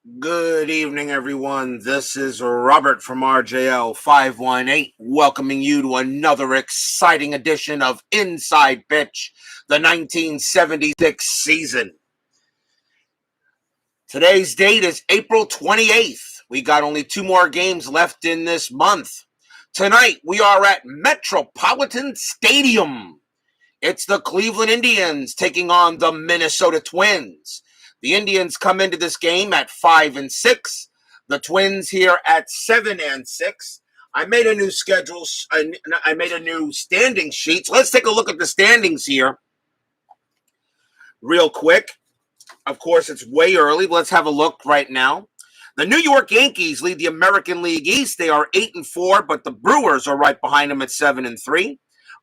Good evening, everyone. This is Robert from RJL 518, welcoming you to another exciting edition of Inside Pitch, the 1976 season. Today's date is April 28th. We got only 2 more games left in this month. Tonight, we are at Metropolitan Stadium. It's the Cleveland Indians taking on the Minnesota Twins. The Indians come into this game at 5-6. The Twins here at 7-6. I made a new schedule. I made a new standing sheet. So let's take a look at the standings here real quick. Of course, it's way early, but let's have a look right now. The New York Yankees lead the American League East. They are 8-4, but the Brewers are right behind them at 7-3.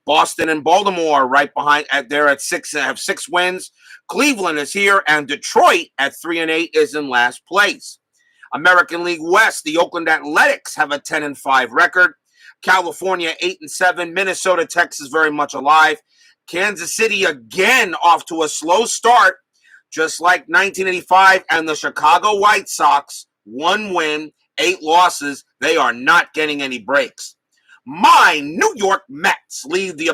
Boston and Baltimore right behind they're at 6 have 6 wins. Cleveland is here, and Detroit at 3-8 is in last place. American League West, the Oakland Athletics have a 10-5 record. California 8-7. Minnesota, Texas very much alive. Kansas City again off to a slow start, just like 1985, and the Chicago White Sox 1 win, 8 losses. They are not getting any breaks. My New York Mets lead the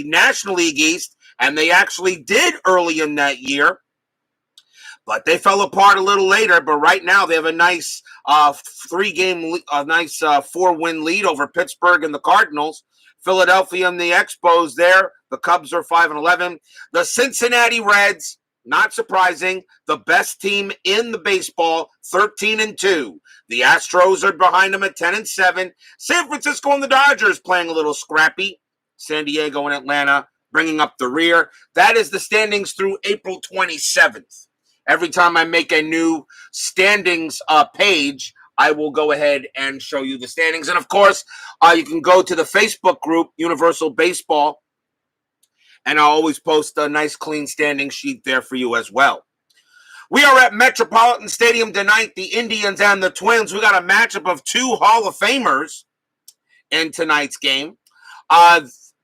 National League East, and they actually did early in that year, but they fell apart a little later. But right now they have a nice 4-win lead over Pittsburgh and the Cardinals. Philadelphia and the Expos there. The Cubs are 5-11. The Cincinnati Reds, not surprising, the best team in the baseball, 13-2. The Astros are behind them at 10-7. San Francisco and the Dodgers playing a little scrappy. San Diego and Atlanta bringing up the rear. That is the standings through April 27th. Every time I make a new standings page, I will go ahead and show you the standings. And, of course, you can go to the Facebook group, Universal Baseball, and I'll always post a nice, clean standing sheet there for you as well. We are at Metropolitan Stadium tonight, the Indians and the Twins. We got a matchup of 2 Hall of Famers in tonight's game.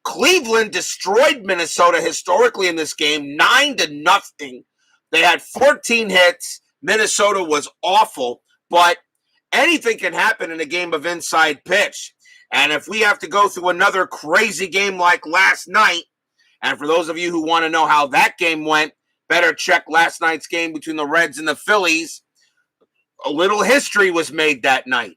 Cleveland destroyed Minnesota historically in this game, 9-0. They had 14 hits. Minnesota was awful, but anything can happen in a game of inside pitch. And if we have to go through another crazy game like last night, and for those of you who want to know how that game went, better check last night's game between the Reds and the Phillies. A little history was made that night.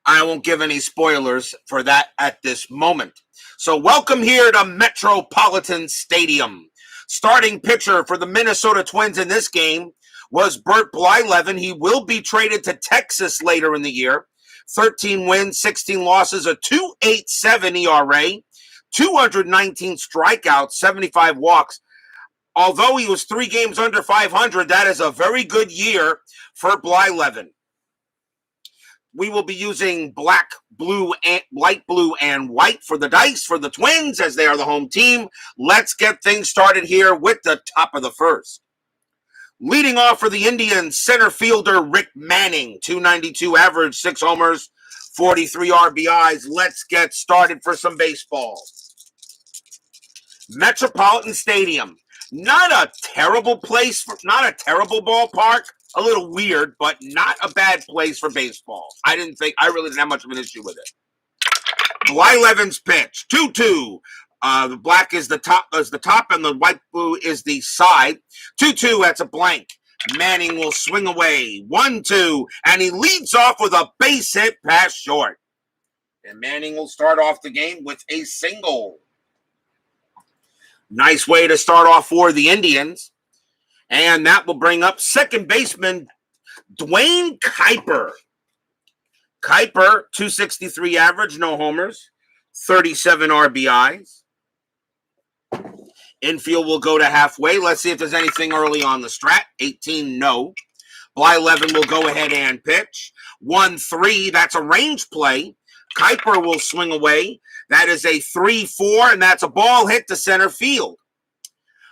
I won't give any spoilers for that at this moment. So welcome here to Metropolitan Stadium. Starting pitcher for the Minnesota Twins in this game was Bert Blyleven. He will be traded to Texas later in the year. 13 wins, 16 losses, a 2.87 ERA, 219 strikeouts, 75 walks. Although he was 3 games under 500, that is a very good year for Blyleven. We will be using light blue, and white for the dice for the Twins as they are the home team. Let's get things started here with the top of the first. Leading off for the Indians, center fielder Rick Manning, 292 average, 6 homers, 43 RBIs. Let's get started for some baseball. Metropolitan Stadium, not a terrible place, not a terrible ballpark. A little weird, but not a bad place for baseball. I really didn't have much of an issue with it. Blyleven's pitch, 2-2. The black is the top, and the white blue is the side. 2-2, that's a blank. Manning will swing away. 1-2, and he leads off with a base hit past short. And Manning will start off the game with a single. Nice way to start off for the Indians. And that will bring up second baseman Dwayne Kuiper. Kuiper, 263 average, no homers, 37 RBIs. Infield will go to halfway. Let's see if there's anything early on the strat. 18, no. Blyleven will go ahead and pitch. 1-3, that's a range play. Kuiper will swing away. That is a 3-4, and that's a ball hit to center field.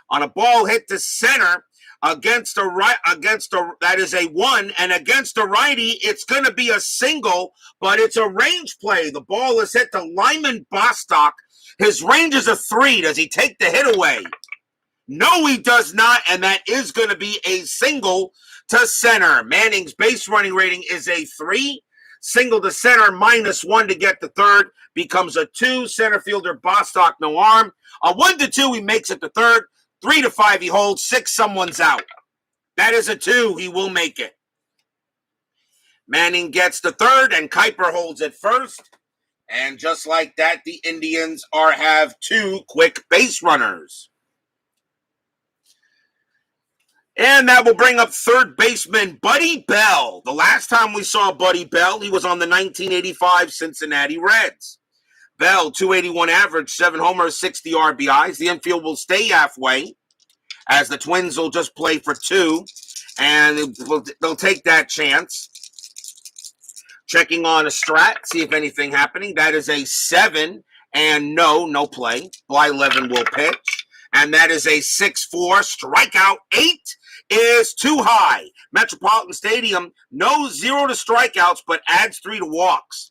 On a ball hit to center, that is a 1, and against a righty, it's going to be a single, but it's a range play. The ball is hit to Lyman Bostock. His range is a 3. Does he take the hit away? No, he does not, and that is going to be a single to center. Manning's base running rating is a 3. Single to center, -1 to get to third, becomes a 2. Center fielder Bostock, no arm. A 1-2, he makes it to third. 3-5, he holds. 6, someone's out. That is a 2. He will make it. Manning gets to third, and Kuiper holds it first. And just like that, the Indians have 2 quick base runners. And that will bring up third baseman Buddy Bell. The last time we saw Buddy Bell, he was on the 1985 Cincinnati Reds. Bell, 281 average, 7 homers, 60 RBIs. The infield will stay halfway, as the Twins will just play for 2, and they'll take that chance. Checking on a strat, see if anything happening. That is a 7, and no play. Blyleven will pitch, and that is a 6-4. Strikeout 8 is too high. Metropolitan Stadium, no 0 to strikeouts, but adds 3 to walks.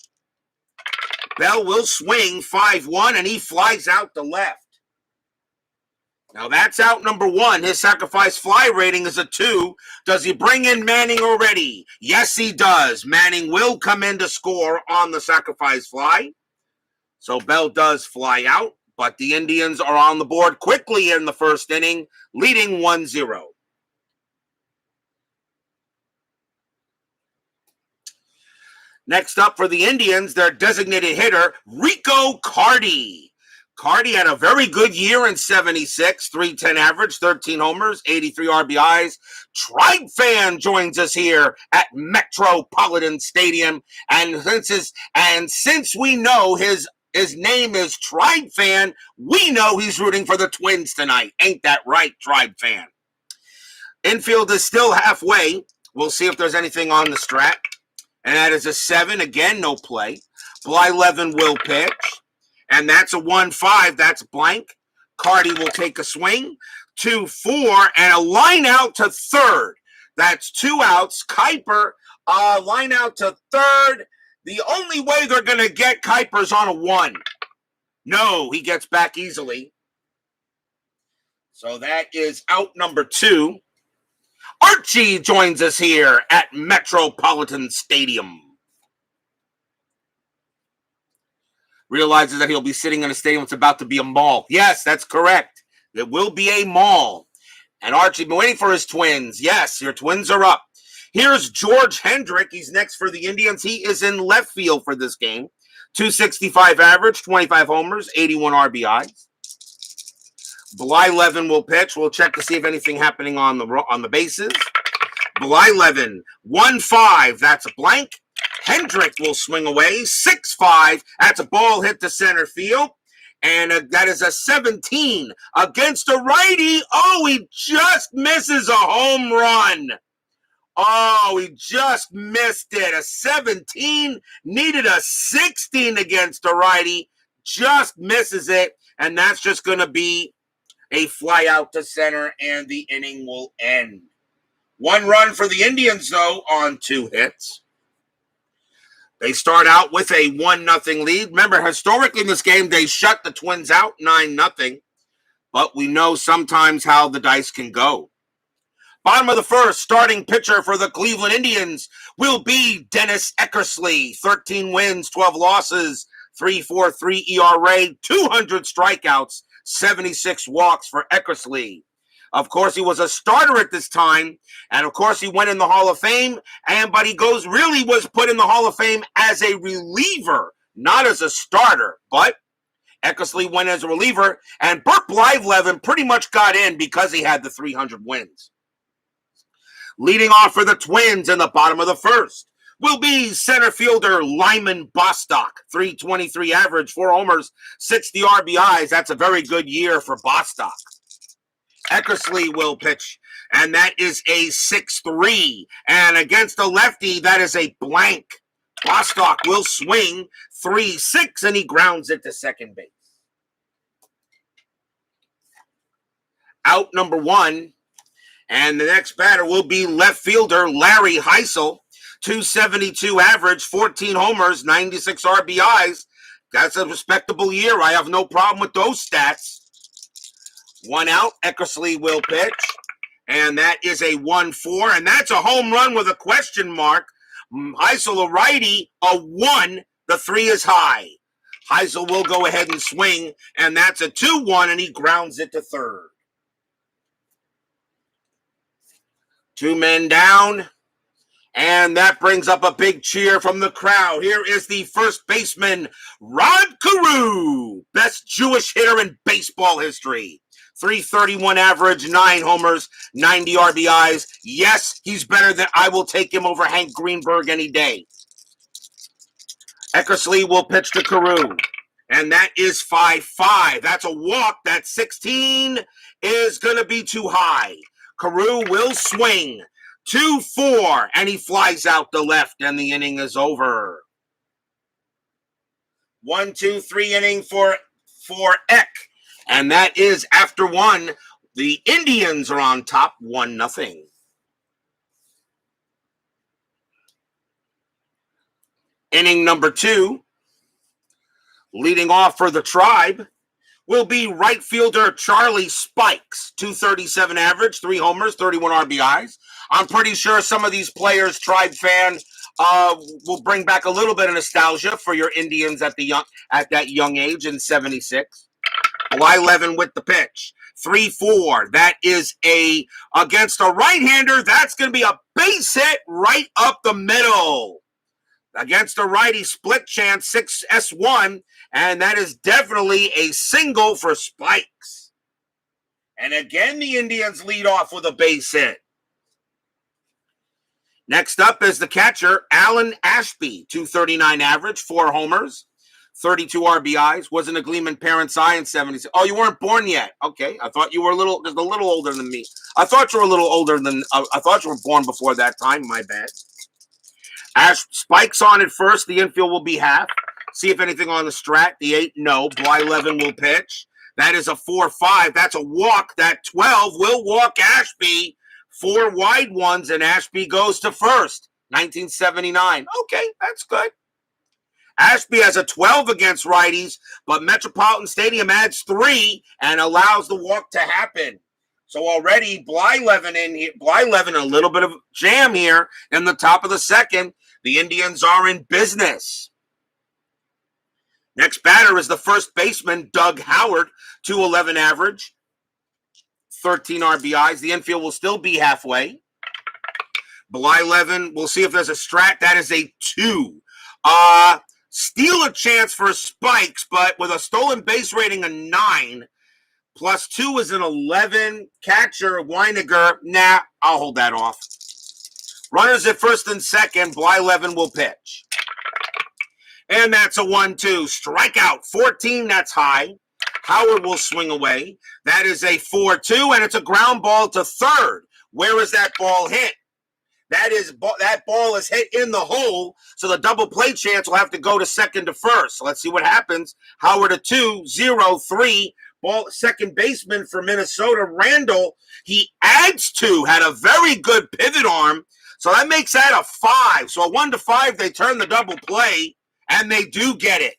Bell will swing 5-1, and he flies out to left. Now that's out number 1. His sacrifice fly rating is a 2. Does he bring in Manning already? Yes, he does. Manning will come in to score on the sacrifice fly. So Bell does fly out, but the Indians are on the board quickly in the first inning, leading 1-0. Next up for the Indians, their designated hitter, Rico Cardi. Cardi had a very good year in 76, 310 average, 13 homers, 83 RBIs. Tribe Fan joins us here at Metropolitan Stadium. And since we know his name is Tribe Fan, we know he's rooting for the Twins tonight. Ain't that right, Tribe Fan? Infield is still halfway. We'll see if there's anything on the strat. And that is a 7. Again, no play. Blyleven will pitch. And that's a 1-5. That's blank. Cardi will take a swing. 2-4. And a line out to third. That's 2 outs. Kuiper, line out to third. The only way they're going to get Kuiper's on a 1. No, he gets back easily. So that is out number 2. Archie joins us here at Metropolitan Stadium. Realizes that he'll be sitting in a stadium that's about to be a mall. Yes, that's correct. There will be a mall. And Archie, been waiting for his Twins. Yes, your Twins are up. Here's George Hendrick. He's next for the Indians. He is in left field for this game. 265 average, 25 homers, 81 RBIs. Blyleven will pitch. We'll check to see if anything happening on the bases. Blyleven, 1-5. That's a blank. Hendrick will swing away. 6-5. That's a ball hit to center field. And that is a 17 against a righty. Oh, he just misses a home run. Oh, he just missed it. A 17, needed a 16 against a righty. Just misses it. And that's just going to be a fly out to center, and the inning will end. 1 run for the Indians, though, on 2 hits. They start out with a 1-0 lead. Remember, historically in this game, they shut the Twins out 9-0. But we know sometimes how the dice can go. Bottom of the first, starting pitcher for the Cleveland Indians will be Dennis Eckersley. 13 wins, 12 losses, 3.43 ERA, 200 strikeouts, 76 walks for Eckersley. Of course, he was a starter at this time, and of course, he went in the Hall of Fame, but he really was put in the Hall of Fame as a reliever, not as a starter. But Eckersley went as a reliever, and Bert Blyleven pretty much got in because he had the 300 wins. Leading off for the Twins in the bottom of the first will be center fielder Lyman Bostock. 323 average, 4 homers, 60 RBIs. That's a very good year for Bostock. Eckersley will pitch, and that is a 6-3. And against a lefty, that is a blank. Bostock will swing 3-6, and he grounds it to second base. Out number 1, and the next batter will be left fielder Larry Heisel. 272 average, 14 homers, 96 RBIs. That's a respectable year. I have no problem with those stats. 1 out. Eckersley will pitch. And that is a 1-4. And that's a home run with a question mark. Heisel, a righty, a 1. The 3 is high. Heisel will go ahead and swing. And that's a 2-1. And he grounds it to third. 2 men down. And that brings up a big cheer from the crowd. Here is the first baseman, Rod Carew, best Jewish hitter in baseball history. 331 average, 9 homers, 90 RBIs. Yes, he's better than I will take him over Hank Greenberg any day. Eckersley will pitch to Carew. And that is 5-5. That's a walk. That 16 is going to be too high. Carew will swing. 2-4, and he flies out to left, and the inning is over. 1-2-3 inning for Eck, and that is after 1. The Indians are on top, 1-0. Inning number 2, leading off for the Tribe, will be right fielder Charlie Spikes. 237 average, 3 homers, 31 RBIs. I'm pretty sure some of these players, Tribe fan, will bring back a little bit of nostalgia for your Indians at that young age in 76. Blyleven with the pitch. 3-4. That is against a right-hander. That's going to be a base hit right up the middle. Against a righty, split chance, 6-1. And that is definitely a single for Spikes. And again, the Indians lead off with a base hit. Next up is the catcher, Alan Ashby. 239 average, 4 homers, 32 RBIs. Was an Agleeman parent's eye in 76. Oh, you weren't born yet. Okay, I thought you were just a little older than me. I thought you were a little older than, I thought you were born before that time. My bad. Spikes on at first. The infield will be half. See if anything on the strat. The 8, no. Blyleven will pitch. That is a 4-5. That's a walk. That 12 will walk Ashby. 4 wide ones, and Ashby goes to first. 1979. Okay, that's good. Ashby has a 12 against righties, but Metropolitan Stadium adds 3 and allows the walk to happen. So already Blyleven in here. Blyleven a little bit of jam here in the top of the second. The Indians are in business. Next batter is the first baseman, Doug Howard, 211 average, 13 RBIs. The infield will still be halfway. Blyleven, we'll see if there's a strat. That is a 2. Steal a chance for Spikes, but with a stolen base rating of 9, plus 2 is an 11. Catcher, Weiniger, nah, I'll hold that off. Runners at first and second, Blyleven will pitch. And that's a 1-2. Strikeout, 14, that's high. Howard will swing away. That is a 4-2, and it's a ground ball to third. Where is that ball hit? That ball is hit in the hole, so the double play chance will have to go to second to first. So let's see what happens. Howard a 2-0-3. Ball, second baseman for Minnesota, Randall. He adds 2, had a very good pivot arm. So that makes that a 5. So a 1-5, they turn the double play, and they do get it.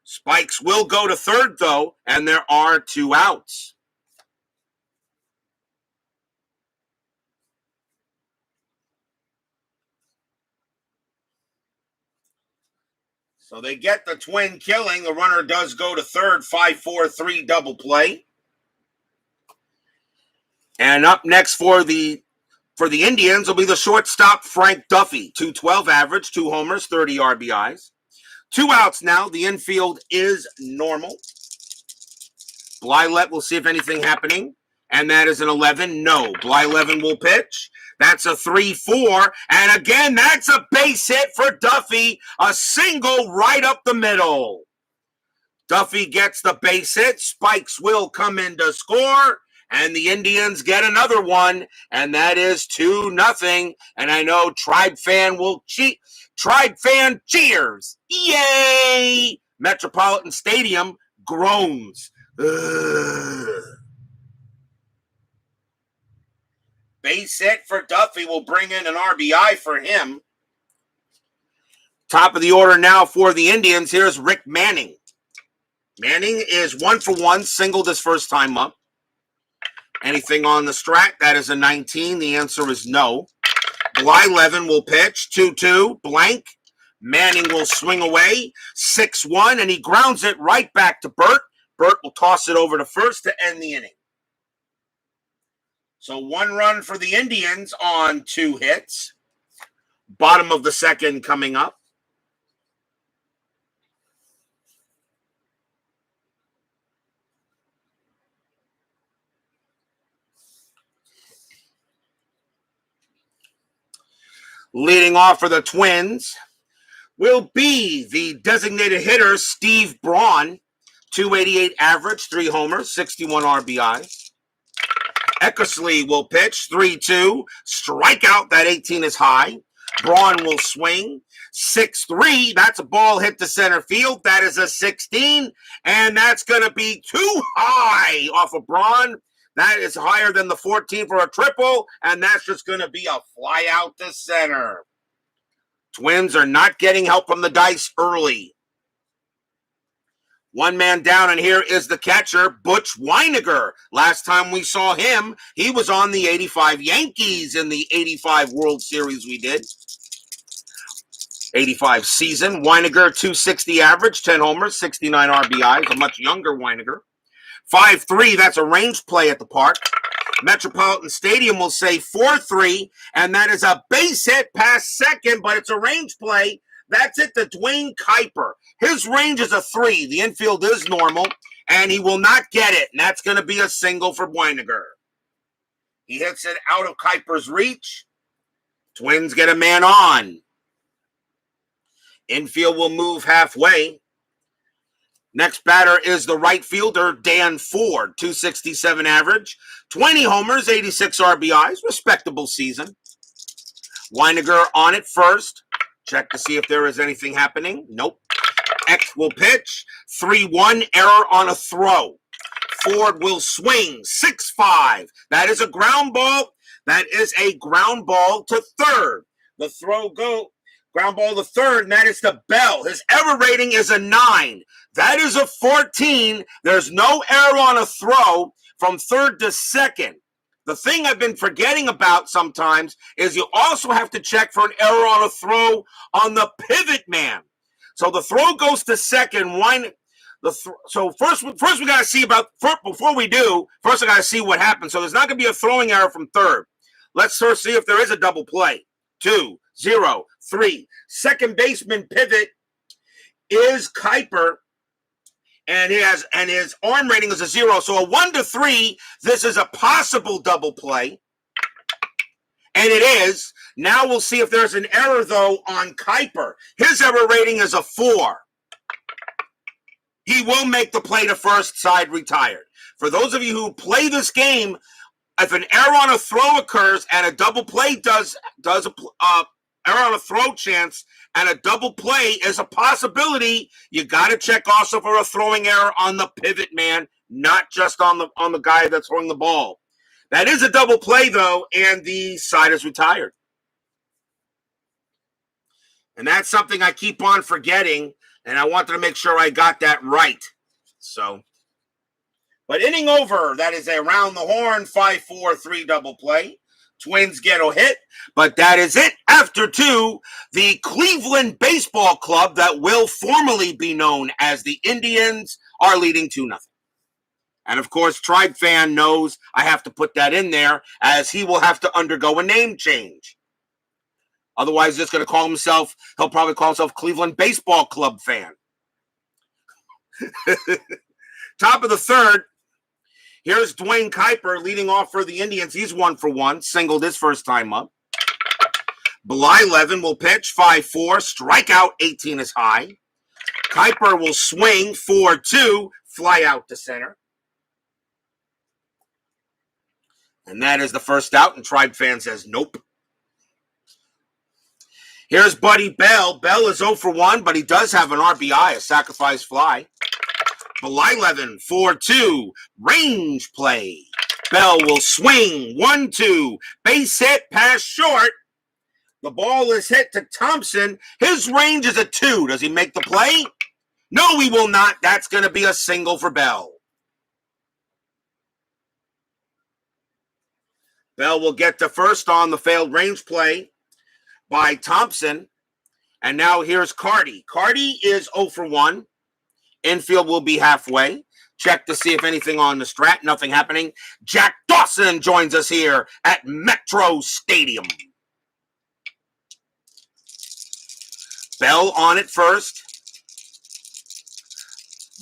Spikes will go to third, though, and there are 2 outs. So they get the twin killing. The runner does go to third, 5-4-3 double play. And up next for the Indians will be the shortstop, Frank Duffy. 212 average, 2 homers, 30 RBIs. 2 outs now. The infield is normal. Blyleven, we'll see if anything happening. And that is an 11. No. Blyleven will pitch. That's a 3-4. And again, that's a base hit for Duffy. A single right up the middle. Duffy gets the base hit. Spikes will come in to score. And the Indians get another one. And that is 2-0. And I know Tribe fan will cheat. Tribe fan cheers. Yay! Metropolitan Stadium groans. Ugh. Base hit for Duffy will bring in an RBI for him. Top of the order now for the Indians. Here's Rick Manning. Manning is 1 for 1, singled his first time up. Anything on the strat? That is a 19. The answer is no. Blyleven will pitch 2-2, blank. Manning will swing away 6-1, and he grounds it right back to Bert. Bert will toss it over to first to end the inning. So 1 run for the Indians on 2 hits. Bottom of the second coming up. Leading off for the Twins will be the designated hitter, Steve Braun. 288 average, 3 homers, 61 RBI. Eckersley will pitch 3-2. Strikeout, that 18 is high. Braun will swing 6-3. That's a ball hit to center field. That is a 16. And that's going to be too high off of Braun. That is higher than the 14 for a triple. And that's just going to be a fly out to center. Twins are not getting help from the dice early. 1 man down, and here is the catcher, Butch Weiniger. Last time we saw him, he was on the 85 Yankees in the 85 World Series we did. 85 season. Weiniger, 260 average, 10 homers, 69 RBIs, a much younger Weiniger. 5-3, that's a range play at the park. Metropolitan Stadium will say 4-3, and that is a base hit past second, but it's a range play. That's it to Dwayne Kuiper. His range is a 3. The infield is normal, and he will not get it, and that's going to be a single for Weiniger. He hits it out of Kuiper's reach. Twins get a man on. Infield will move halfway. Next batter is the right fielder, Dan Ford, 267 average, 20 homers, 86 RBIs, respectable season. Weiniger on it first. Check to see if there is anything happening. Nope. X will pitch. 3-1, error on a throw. Ford will swing. 6-5. That is a ground ball. That is a ground ball to third. The throw go. Ground ball to third, and that is to Bell. His error rating is a 9. That is a 14. There's no error on a throw from third to second. The thing I've been forgetting about sometimes is you also have to check for an error on a throw on the pivot man. So the throw goes to second. So first we got to see before we do, first I got to see what happens. So there's not going to be a throwing error from third. Let's first see if there is a double play. 2-0-3. Second baseman pivot is Kuiper. And his arm rating is a 0. So a 1-3, this is a possible double play. And it is. Now we'll see if there's an error, though, on Kuiper. His error rating is a 4. He will make the play to first, side retired. For those of you who play this game, if an error on a throw occurs and a double play does error on a throw chance, and a double play is a possibility, you got to check also for a throwing error on the pivot man, not just on the guy that's throwing the ball. That is a double play, though, and the side is retired. And that's something I keep on forgetting, and I wanted to make sure I got that right. So, but inning over, that is a round the horn, 5-4-3 double play. Twins get a hit, but that is it. After 2, the Cleveland Baseball Club, that will formally be known as the Indians, are leading 2-0. And of course, Tribe Fan knows I have to put that in there, as he will have to undergo a name change. Otherwise, he's just going to call himself, he'll probably call himself Cleveland Baseball Club Fan. Top of the third. Here's Dwayne Kuiper leading off for the Indians. He's 1 for 1, singled his first time up. Blyleven will pitch 5-4, strikeout 18 is high. Kuiper will swing 4-2, fly out to center. And that is the first out, and Tribe Fan says nope. Here's Buddy Bell. Bell is 0 for 1, but he does have an RBI, a sacrifice fly. Blyleven 4-2, range play. Bell will swing 1-2, base hit, pass short. The ball is hit to Thompson. His range is a 2. Does he make the play? No, he will not. That's going to be a single for Bell. Bell will get to first on the failed range play by Thompson. And now here's Carty. Carty is 0 for 1. Infield will be halfway. Check to see if anything on the strat. Nothing happening. Jack Dawson joins us here at Metro Stadium. Bell on it first.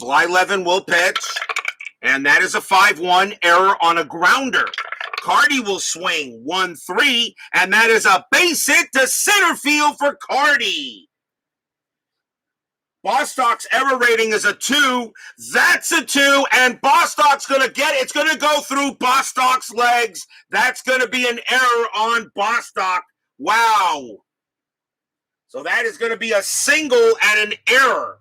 Blyleven will pitch. And that is a 5-1 error on a grounder. Carty will swing 1-3, and that is a base hit to center field for Carty. Bostock's error rating is a 2. That's a 2, and Bostock's going to get it. It's going to go through Bostock's legs. That's going to be an error on Bostock. Wow. So that is going to be a single and an error.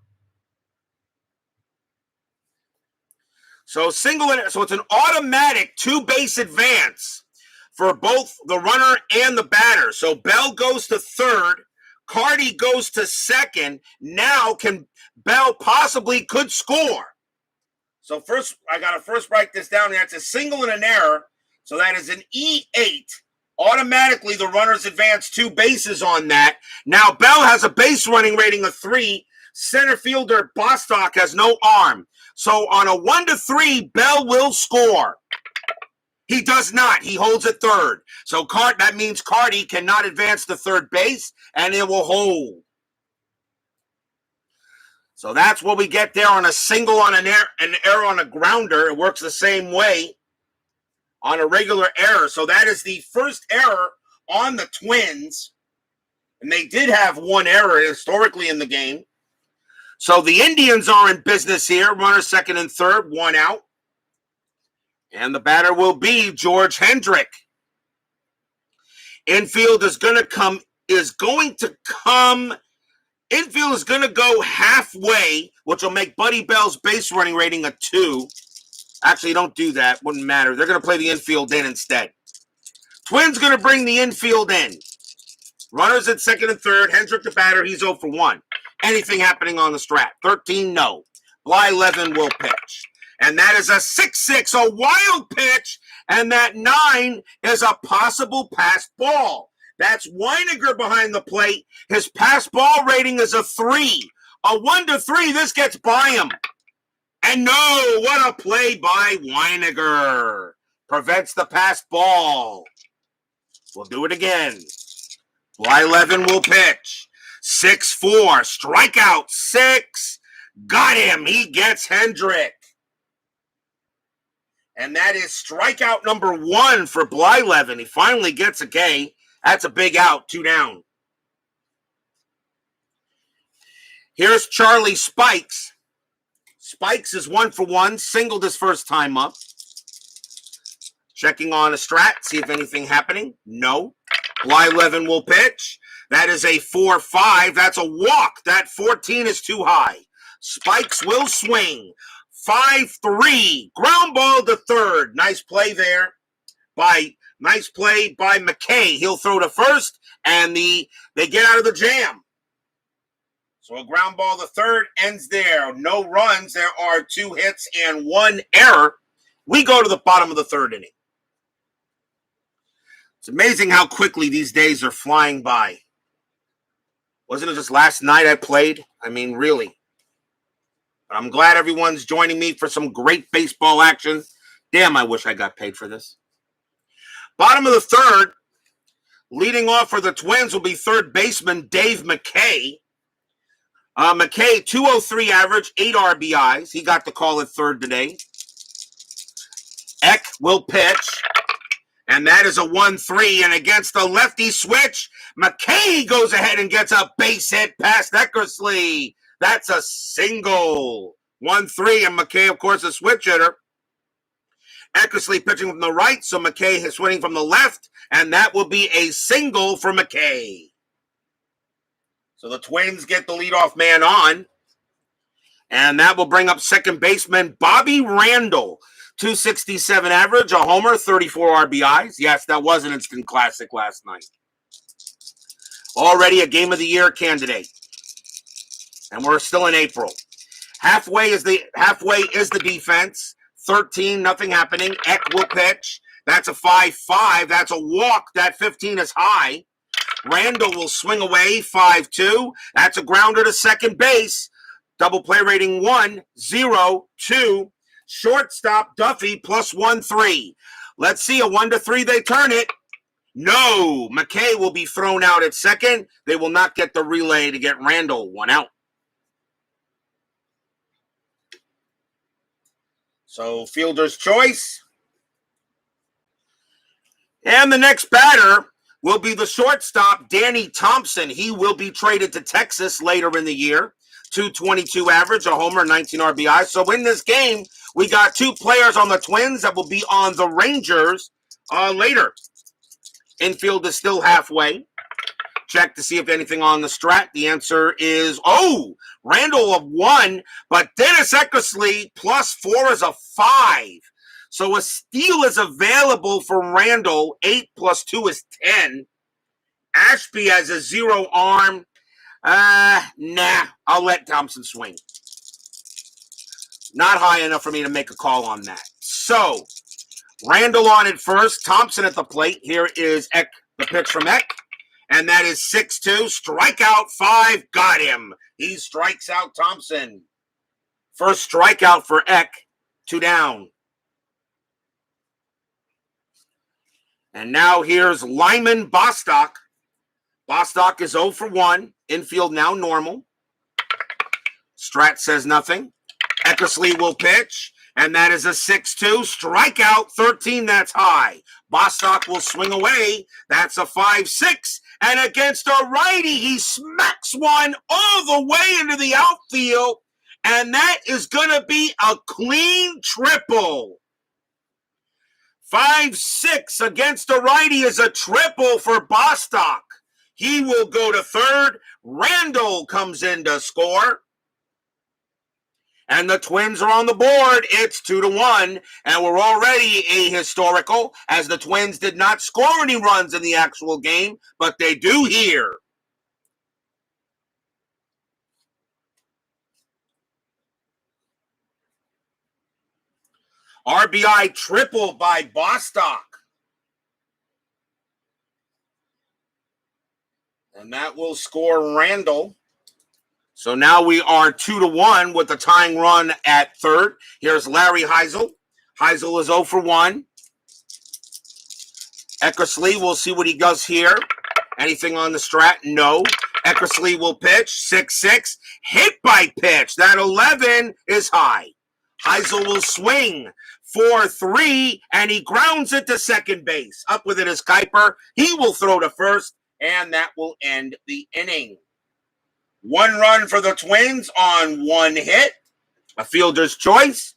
So it's an automatic 2-base advance for both the runner and the batter. So Bell goes to third. Carty goes to second. Now Bell possibly could score. So first, I got to first write this down. That's a single and an error. So that is an E8. Automatically, the runners advance 2 bases on that. Now Bell has a base running rating of 3. Center fielder Bostock has no arm. So on a 1-3, Bell will score. He does not. He holds at third. So that means Carty cannot advance to third base, and it will hold. So that's what we get there on a single on an error on a grounder. It works the same way on a regular error. So that is the first error on the Twins. And they did have one error historically in the game. So the Indians are in business here. Runner second and third, 1 out. And the batter will be George Hendrick. Infield is going to go halfway, which will make Buddy Bell's base running rating a 2. Actually, don't do that. Wouldn't matter. They're going to play the infield in instead. Twins going to bring the infield in. Runners at second and third. Hendrick the batter. He's 0 for 1. Anything happening on the strat? 13, no. Blyleven will pitch. And that is a 6-6, a wild pitch. And that 9 is a possible pass ball. That's Weiniger behind the plate. His pass ball rating is a 3. A 1-3, this gets by him. And no, what a play by Weiniger. Prevents the pass ball. We'll do it again. Blyleven will pitch. 6-4, strikeout 6. Got him. He gets Hendrick. And that is strikeout number 1 for Blyleven. He finally gets a K. That's a big out, 2 down. Here's Charlie Spikes. Spikes is 1 for 1, singled his first time up. Checking on a strat, see if anything happening. No. Blyleven will pitch. That is a 4-5. That's a walk. That 14 is too high. Spikes will swing. 5-3. Ground ball to third. Nice play there by McKay. He'll throw to first, and they get out of the jam. So a ground ball to third ends there. No runs. There are 2 hits and 1 error. We go to the bottom of the third inning. It's amazing how quickly these days are flying by. Wasn't it just last night I played? I mean, really. But I'm glad everyone's joining me for some great baseball action. Damn, I wish I got paid for this. Bottom of the third, leading off for the Twins will be third baseman Dave McKay. McKay, 203 average, 8 RBIs. He got the call at third today. Eck will pitch. And that is a 1-3. And against the lefty switch, McKay goes ahead and gets a base hit past Eckersley. That's a single. 1-3. And McKay, of course, a switch hitter. Eckersley pitching from the right, so McKay is swinging from the left. And that will be a single for McKay. So the Twins get the leadoff man on. And that will bring up second baseman Bobby Randall. 267 average, a homer, 34 RBIs. Yes, that was an instant classic last night. Already a game of the year candidate. And we're still in April. Halfway is the defense. 13, nothing happening. Eck will pitch. That's a 5-5. That's a walk. That 15 is high. Randall will swing away, 5-2. That's a grounder to second base. Double play rating 1-0-2. Shortstop Duffy plus 1-3. Let's see, a 1-3 they turn it. No, McKay will be thrown out at second. They will not get the relay to get Randall one out. So fielder's choice. And the next batter will be the shortstop, Danny Thompson. He will be traded to Texas later in the year. 222 average, a homer, 19 RBI. So in this game, we got two players on the Twins that will be on the Rangers later. Infield is still halfway. Check to see if anything on the strat. The answer is, Randall of 1, but Dennis Eckersley plus 4 is a 5. So a steal is available for Randall. 8 plus 2 is 10. Ashby has a 0 arm. Nah, I'll let Thompson swing. Not high enough for me to make a call on that. So, Randall on it first. Thompson at the plate. Here is Eck, the pitch from Eck. And that is 6-2. Strikeout 5. Got him. He strikes out Thompson. First strikeout for Eck. 2 down. And now here's Lyman Bostock. Bostock is 0 for 1. Infield now normal. Strat says nothing. Eckersley will pitch. And that is a 6-2. Strikeout 13. That's high. Bostock will swing away. That's a 5-6. And against a righty, he smacks one all the way into the outfield. And that is going to be a clean triple. 5-6 against a righty is a triple for Bostock. He will go to third. Randall comes in to score. And the Twins are on the board. It's 2-1. And we're already ahistorical, as the Twins did not score any runs in the actual game, but they do here. RBI triple by Bostock. And that will score Randall. So now we are 2-1 with the tying run at third. Here's Larry Heisel. Heisel is 0 for 1. Eckersley, we'll see what he does here. Anything on the strat? No. Eckersley will pitch. 6-6. Hit by pitch. That 11 is high. Heisel will swing. 4-3, and he grounds it to second base. Up with it is Kuiper. He will throw to first, and that will end the inning. 1 run for the Twins on 1 hit. A fielder's choice.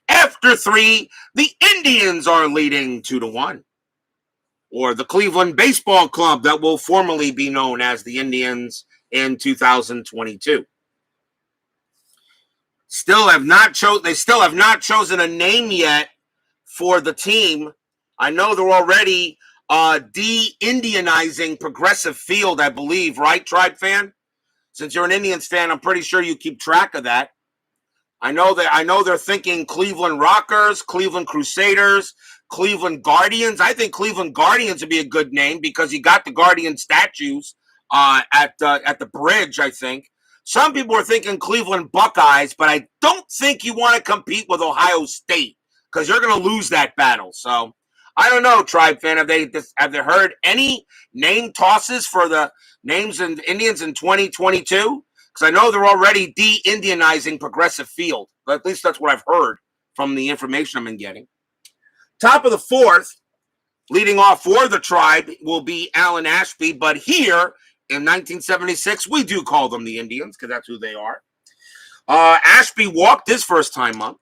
After 3, the Indians are leading 2-1. Or the Cleveland Baseball Club, that will formerly be known as the Indians in 2022. They still have not chosen a name yet for the team. I know they're already de-Indianizing Progressive Field, I believe, right, Tribe fan? Since you're an Indians fan, I'm pretty sure you keep track of that. I know they're thinking Cleveland Rockers, Cleveland Crusaders, Cleveland Guardians. I think Cleveland Guardians would be a good name because you got the Guardian statues at the bridge, I think. Some people are thinking Cleveland Buckeyes, but I don't think you want to compete with Ohio State because you're going to lose that battle. So I don't know, Tribe fan. Have they heard any name tosses for the names in Indians in 2022? Because I know they're already de-Indianizing Progressive Field. But at least that's what I've heard from the information I've been getting. Top of the 4th, leading off for the Tribe will be Alan Ashby. But here in 1976, we do call them the Indians because that's who they are. Ashby walked his first time up.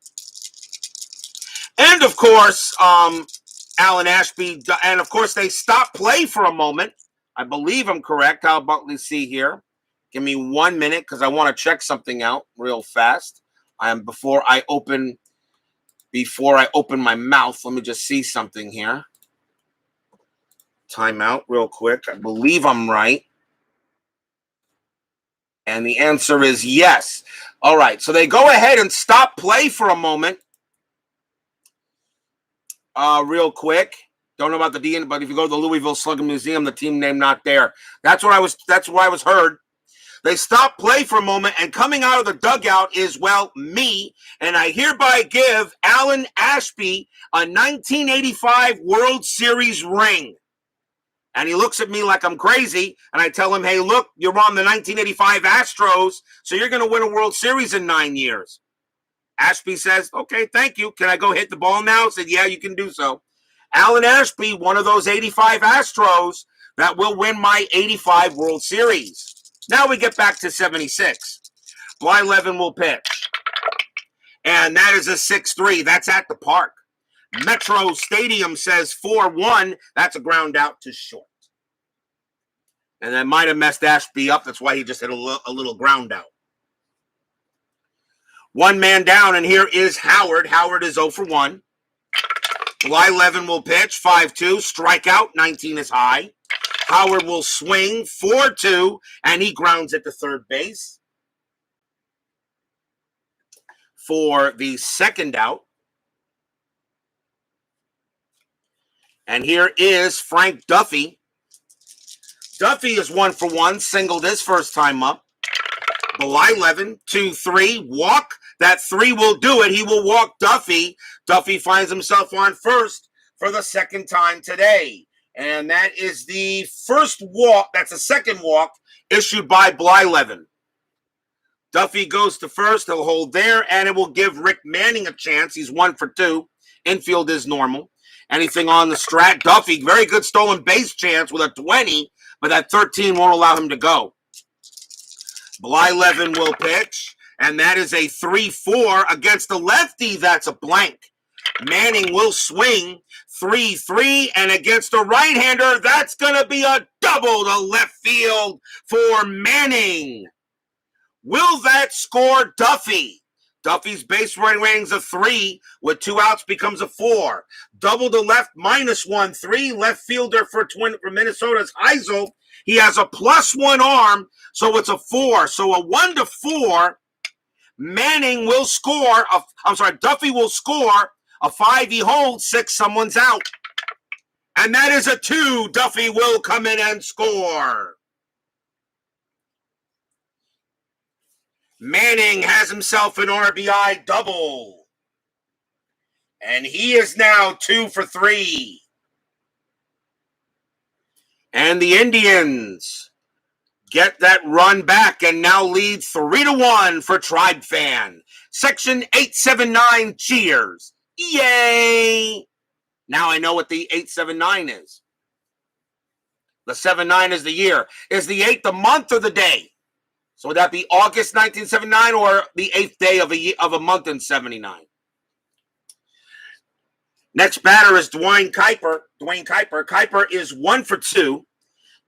And, of course, Alan Ashby, and, of course, they stopped play for a moment. I believe I'm correct. How about let's see here? Give me 1 minute because I want to check something out real fast. Before I open my mouth, let me just see something here. Timeout real quick. I believe I'm right. And the answer is yes. All right. So they go ahead and stop play for a moment. Real quick. Don't know about the DN, but if you go to the Louisville Slugger Museum, the team name not there. That's where I was heard. They stopped play for a moment, and coming out of the dugout is, well, me, and I hereby give Alan Ashby a 1985 World Series ring. And he looks at me like I'm crazy, and I tell him, hey, look, you're on the 1985 Astros, so you're going to win a World Series in 9 years. Ashby says, okay, thank you. Can I go hit the ball now? I said, yeah, you can do so. Alan Ashby, one of those 85 Astros that will win my 85 World Series. Now we get back to 76. Blyleven will pitch. And that is a 6-3. That's at the park. Metro Stadium says 4-1. That's a ground out to short. And that might have messed Ashby up. That's why he just hit a little ground out. One man down, and here is Howard. Howard is 0 for 1. Blyleven will pitch, 5-2, strikeout, 19 is high. Howard will swing, 4-2, and he grounds at the third base for the second out. And here is Frank Duffy. Duffy is 1 for 1, singled his first time up. Blyleven, 2-3, walk. That 3 will do it. He will walk Duffy. Duffy finds himself on first for the second time today. And that is the first walk. That's the second walk issued by Blyleven. Duffy goes to first. He'll hold there, and it will give Rick Manning a chance. He's 1 for 2. Infield is normal. Anything on the strat? Duffy, very good stolen base chance with a 20, but that 13 won't allow him to go. Blyleven will pitch, and that is a 3-4 against the lefty. That's a blank. Manning will swing, 3-3, and against the right-hander, that's going to be a double to left field for Manning. Will that score Duffy? Duffy's base running rating's a 3, with 2 outs becomes a 4. Double to left, -1, 3. Left fielder for Minnesota's Heisel. He has a +1 arm, so it's a 4. So a 1-4. Manning will score. Duffy will score. A 5 he holds, 6 someone's out. And that is a 2. Duffy will come in and score. Manning has himself an RBI double. And he is now 2 for 3. And the Indians get that run back and now lead 3-1 for Tribe Fan. Section 879 cheers. Yay! Now I know what the 879 is. The 79 is the year. Is the 8 the month or the day? So would that be August 1979 or the 8th day of a month in 79? Next batter is Dwayne Kuiper. Kuiper is 1 for 2.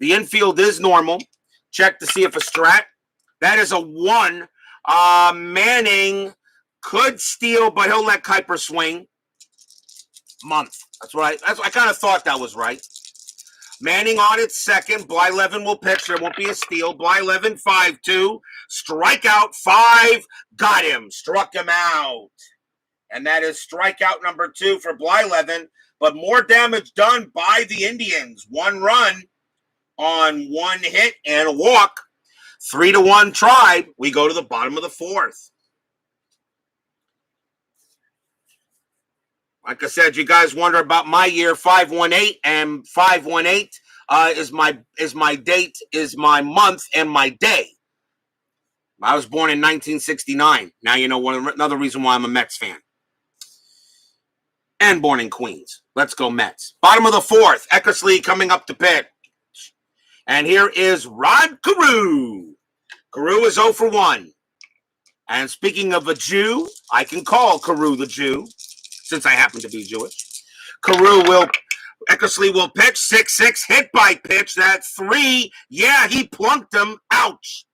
The infield is normal. Check to see if a strat. That is a 1. Manning could steal, but he'll let Kuiper swing. Month. I kind of thought that was right. Manning on its second. Blyleven will pitch. There won't be a steal. Blyleven 5-2. Strikeout 5. Got him. Struck him out. And that is strikeout number 2 for Blyleven. But more damage done by the Indians. 1 run on 1 hit and a walk. 3-1 Tribe. We go to the bottom of the 4th. Like I said, you guys wonder about my year, 518, and 518 is my date, is my month, and my day. I was born in 1969. Now you know another reason why I'm a Mets fan. And born in Queens. Let's go Mets. Bottom of the 4th, Eckersley coming up to pitch. And here is Rod Carew. Carew is 0 for 1. And speaking of a Jew, I can call Carew the Jew, since I happen to be Jewish. Eckersley will pitch, 6-6, hit by pitch, that 3, yeah, he plunked him, ouch.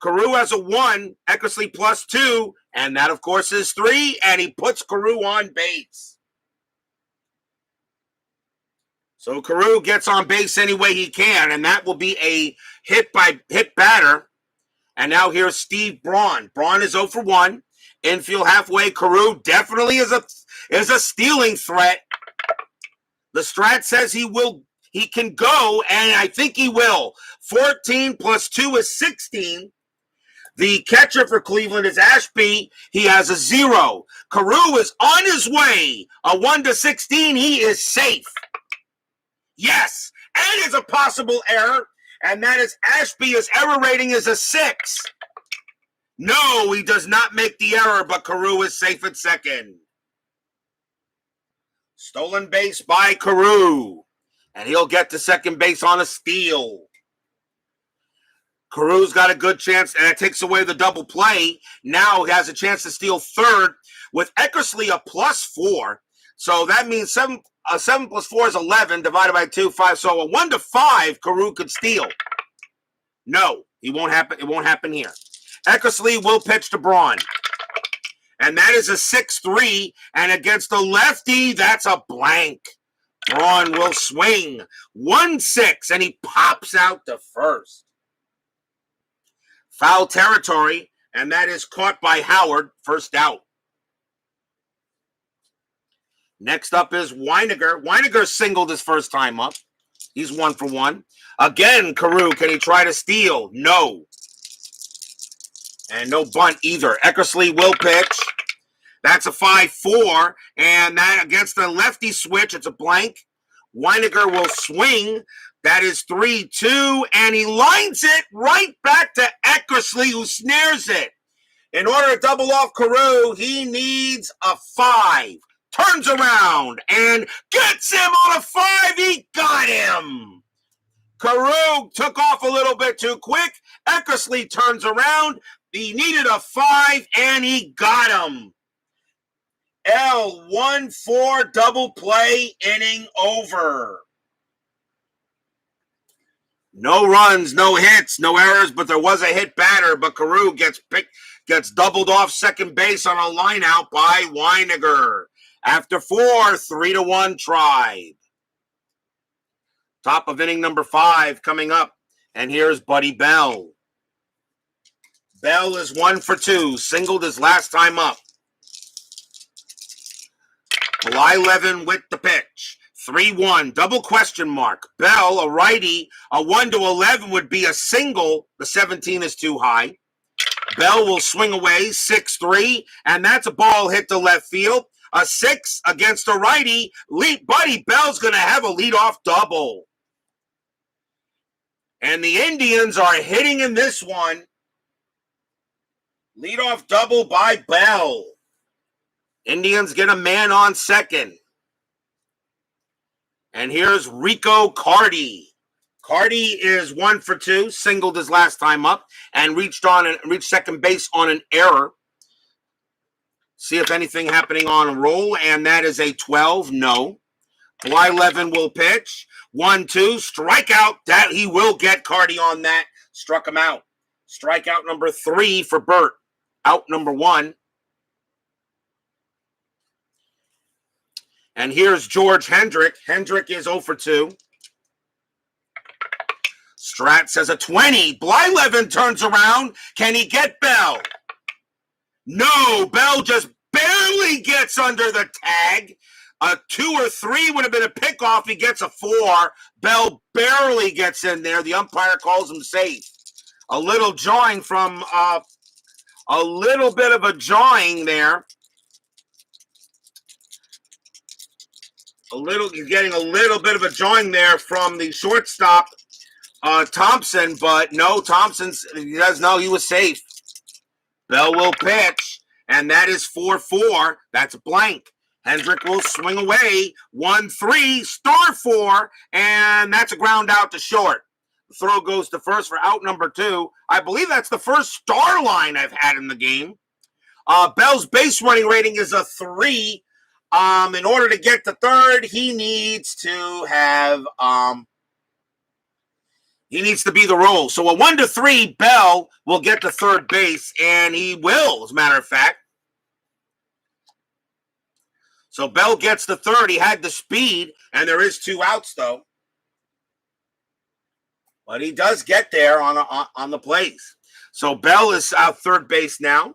Carew has a 1, Eckersley +2, and that, of course, is 3, and he puts Carew on base. So Carew gets on base any way he can, and that will be a hit batter. And now here's Steve Braun. Braun is 0 for 1. Infield halfway. Carew definitely is a stealing threat. The strat says he can go, and I think he will. 14 plus 2 is 16. The catcher for Cleveland is Ashby. He has a 0. Carew is on his way. A 1-16. He is safe. Yes, and it's a possible error, and that is Ashby's error rating is a 6. No, he does not make the error, but Carew is safe at second. Stolen base by Carew, and he'll get to second base on a steal. Carew's got a good chance, and it takes away the double play. Now he has a chance to steal third with Eckersley a +4. So that means 7 plus 4 is 11, divided by 2, 5. So a 1-5, Carew could steal. No, it won't happen. It won't happen here. Eckersley will pitch to Braun. And that is a 6-3. And against the lefty, that's a blank. Braun will swing. 1-6, and he pops out to first. Foul territory, and that is caught by Howard. First out. Next up is Weiniger. Weiniger singled his first time up. He's 1 for 1. Again, Carew, can he try to steal? No. And no bunt either. Eckersley will pitch. That's a 5-4. And that against the lefty switch, it's a blank. Weiniger will swing. That is 3-2. And he lines it right back to Eckersley, who snares it. In order to double off Carew, he needs a 5. Turns around and gets him on a 5. He got him. Carew took off a little bit too quick. Eckersley turns around. He needed a 5, and he got him. L1-4 double play, inning over. No runs, no hits, no errors, but there was a hit batter. But Carew gets doubled off second base on a line out by Weiniger. After 4, 3-1 Tribe. Top of inning number 5 coming up. And here's Buddy Bell. Bell is 1 for 2. Singled his last time up. Blyleven with the pitch. 3-1. Double question mark. Bell, a righty. A 1-11 would be a single. The 17 is too high. Bell will swing away. 6-3. And that's a ball hit to left field. A 6 against a righty. Buddy Bell's going to have a leadoff double. And the Indians are hitting in this one. Leadoff double by Bell. Indians get a man on second. And here's Rico Carty. Carty is 1 for 2. Singled his last time up. And reached second base on an error. See if anything happening on a roll, and that is a 12. No. Blyleven will pitch. 1-2. Strikeout. That he will get Carty on that. Struck him out. Strikeout number 3 for Bert. Out number 1. And here's George Hendrick. Hendrick is 0 for 2. Strat says a 20. Blyleven turns around. Can he get Bell? No, Bell just barely gets under the tag. A 2 or 3 would have been a pickoff. He gets a 4. Bell barely gets in there. The umpire calls him safe. A little jawing from a little bit of a jawing there. He's getting a little bit of a jawing there from the shortstop, Thompson. But no, he does know he was safe. Bell will pitch, and that is 4-4. That's blank. Hendrick will swing away. 1-3, star 4, and that's a ground out to short. The throw goes to first for out number 2. I believe that's the first star line I've had in the game. Bell's base running rating is a 3. In order to get to third, he needs to have he needs to be the role. So a 1-3, Bell will get to third base, and he will, as a matter of fact. So Bell gets to third. He had the speed, and there is 2 outs, though. But he does get there on the plays. So Bell is out third base now.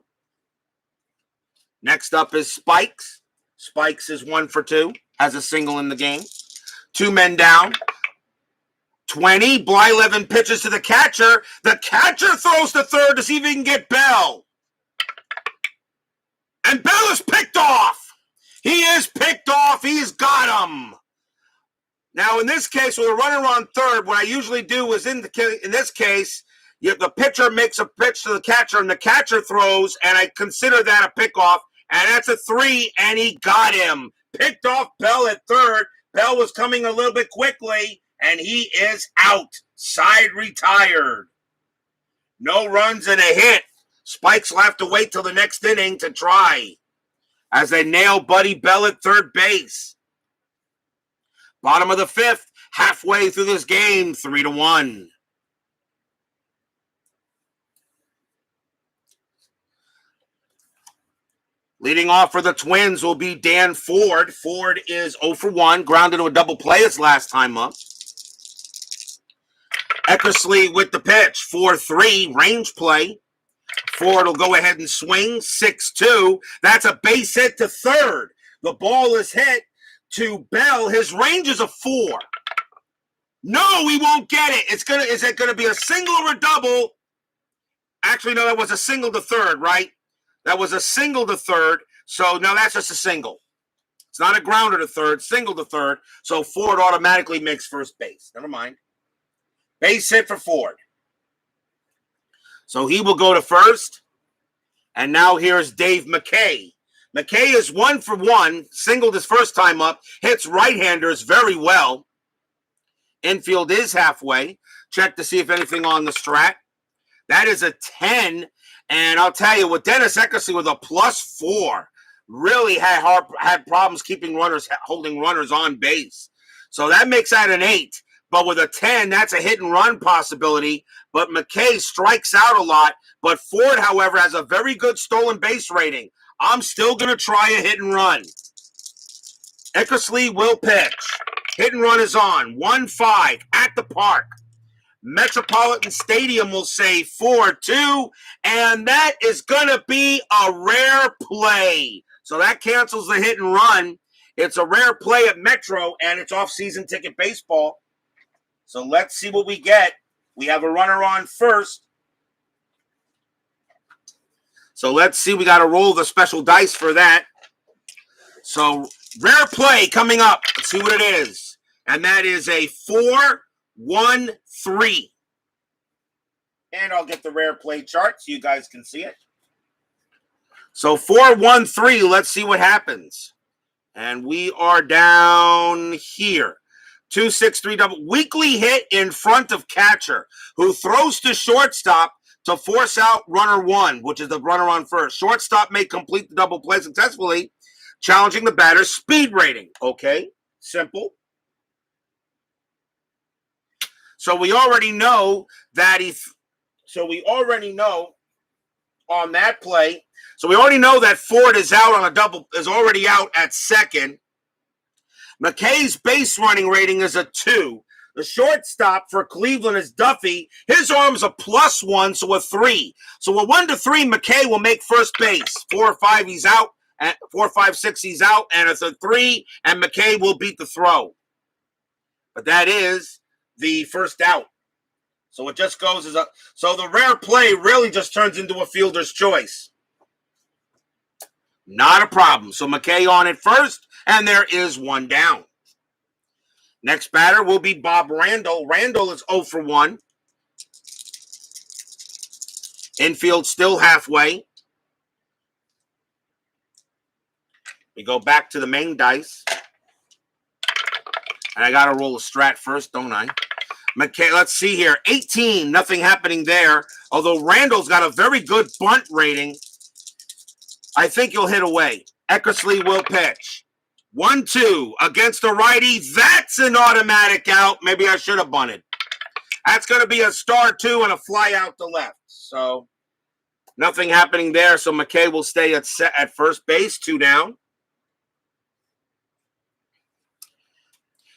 Next up is Spikes. Spikes is 1 for 2. Has a single in the game. 2 men down. 20. Blyleven pitches to the catcher. The catcher throws to third to see if he can get Bell. And Bell is picked off. He is picked off. He's got him. Now, in this case, with a runner on third, what I usually do is in this case, the pitcher makes a pitch to the catcher, and the catcher throws, and I consider that a pickoff, and that's a 3, and he got him. Picked off Bell at third. Bell was coming a little bit quickly, and he is out. Side retired. No runs and a hit. Spikes will have to wait till the next inning to try as they nail Buddy Bell at third base. Bottom of the 5th, halfway through this game, 3-1. Leading off for the Twins will be Dan Ford. Ford is 0 for 1, grounded to a double play his last time up. Eckersley with the pitch, 4-3, range play. Ford will go ahead and swing, 6-2. That's a base hit to third. The ball is hit to Bell. His range is a 4. No, he won't get it. Is it gonna be a single or a double? Actually, no, that was a single to third, right? That was a single to third. So no, that's just a single. It's not a grounder to third, single to third. So Ford automatically makes first base. Never mind. Base hit for Ford. So he will go to first. And now here's Dave McKay. McKay is 1 for 1, singled his first time up, hits right-handers very well. Infield is halfway. Check to see if anything on the strat. That is a 10. And I'll tell you, with Dennis Eckersley with a +4, really had problems holding runners on base. So that makes that an 8. But with a 10, that's a hit and run possibility. But McKay strikes out a lot. But Ford, however, has a very good stolen base rating. I'm still going to try a hit and run. Eckersley will pitch. Hit and run is on. 1-5 at the park. Metropolitan Stadium will say 4-2. And that is going to be a rare play. So that cancels the hit and run. It's a rare play at Metro, and it's off-season ticket baseball. So let's see what we get. We have a runner on first. So let's see. We got to roll the special dice for that. So rare play coming up. Let's see what it is. And that is a 4-1-3. And I'll get the rare play chart so you guys can see it. So 4-1-3. Let's see what happens. And we are down here. 2-6-3 double. Weekly hit in front of catcher, who throws to shortstop to force out runner 1, which is the runner on first. Shortstop may complete the double play successfully, challenging the batter's speed rating. Okay, simple. So we already know that on that play. So we already know that Ford is out on a double, is already out at second. McKay's base running rating is a 2. The shortstop for Cleveland is Duffy. His arm's a +1, so a 3. So a 1-3, McKay will make first base. 4 or 5, he's out. At 4, 5, 6, he's out. And it's a 3, and McKay will beat the throw. But that is the first out. So it just goes as a. So the rare play really just turns into a fielder's choice. Not a problem. So McKay on it first, and there is one down. Next batter will be Bob Randall. Randall is 0 for 1. Infield still halfway. We go back to the main dice. And I got to roll a strat first, don't I? McKay, let's see here. 18, nothing happening there. Although Randall's got a very good bunt rating. I think he'll hit away. Eckersley will pitch. 1-2 against the righty. That's an automatic out. Maybe I should have bunted. That's going to be a star 2 and a fly out to left. So nothing happening there. So McKay will stay at first base, 2 down.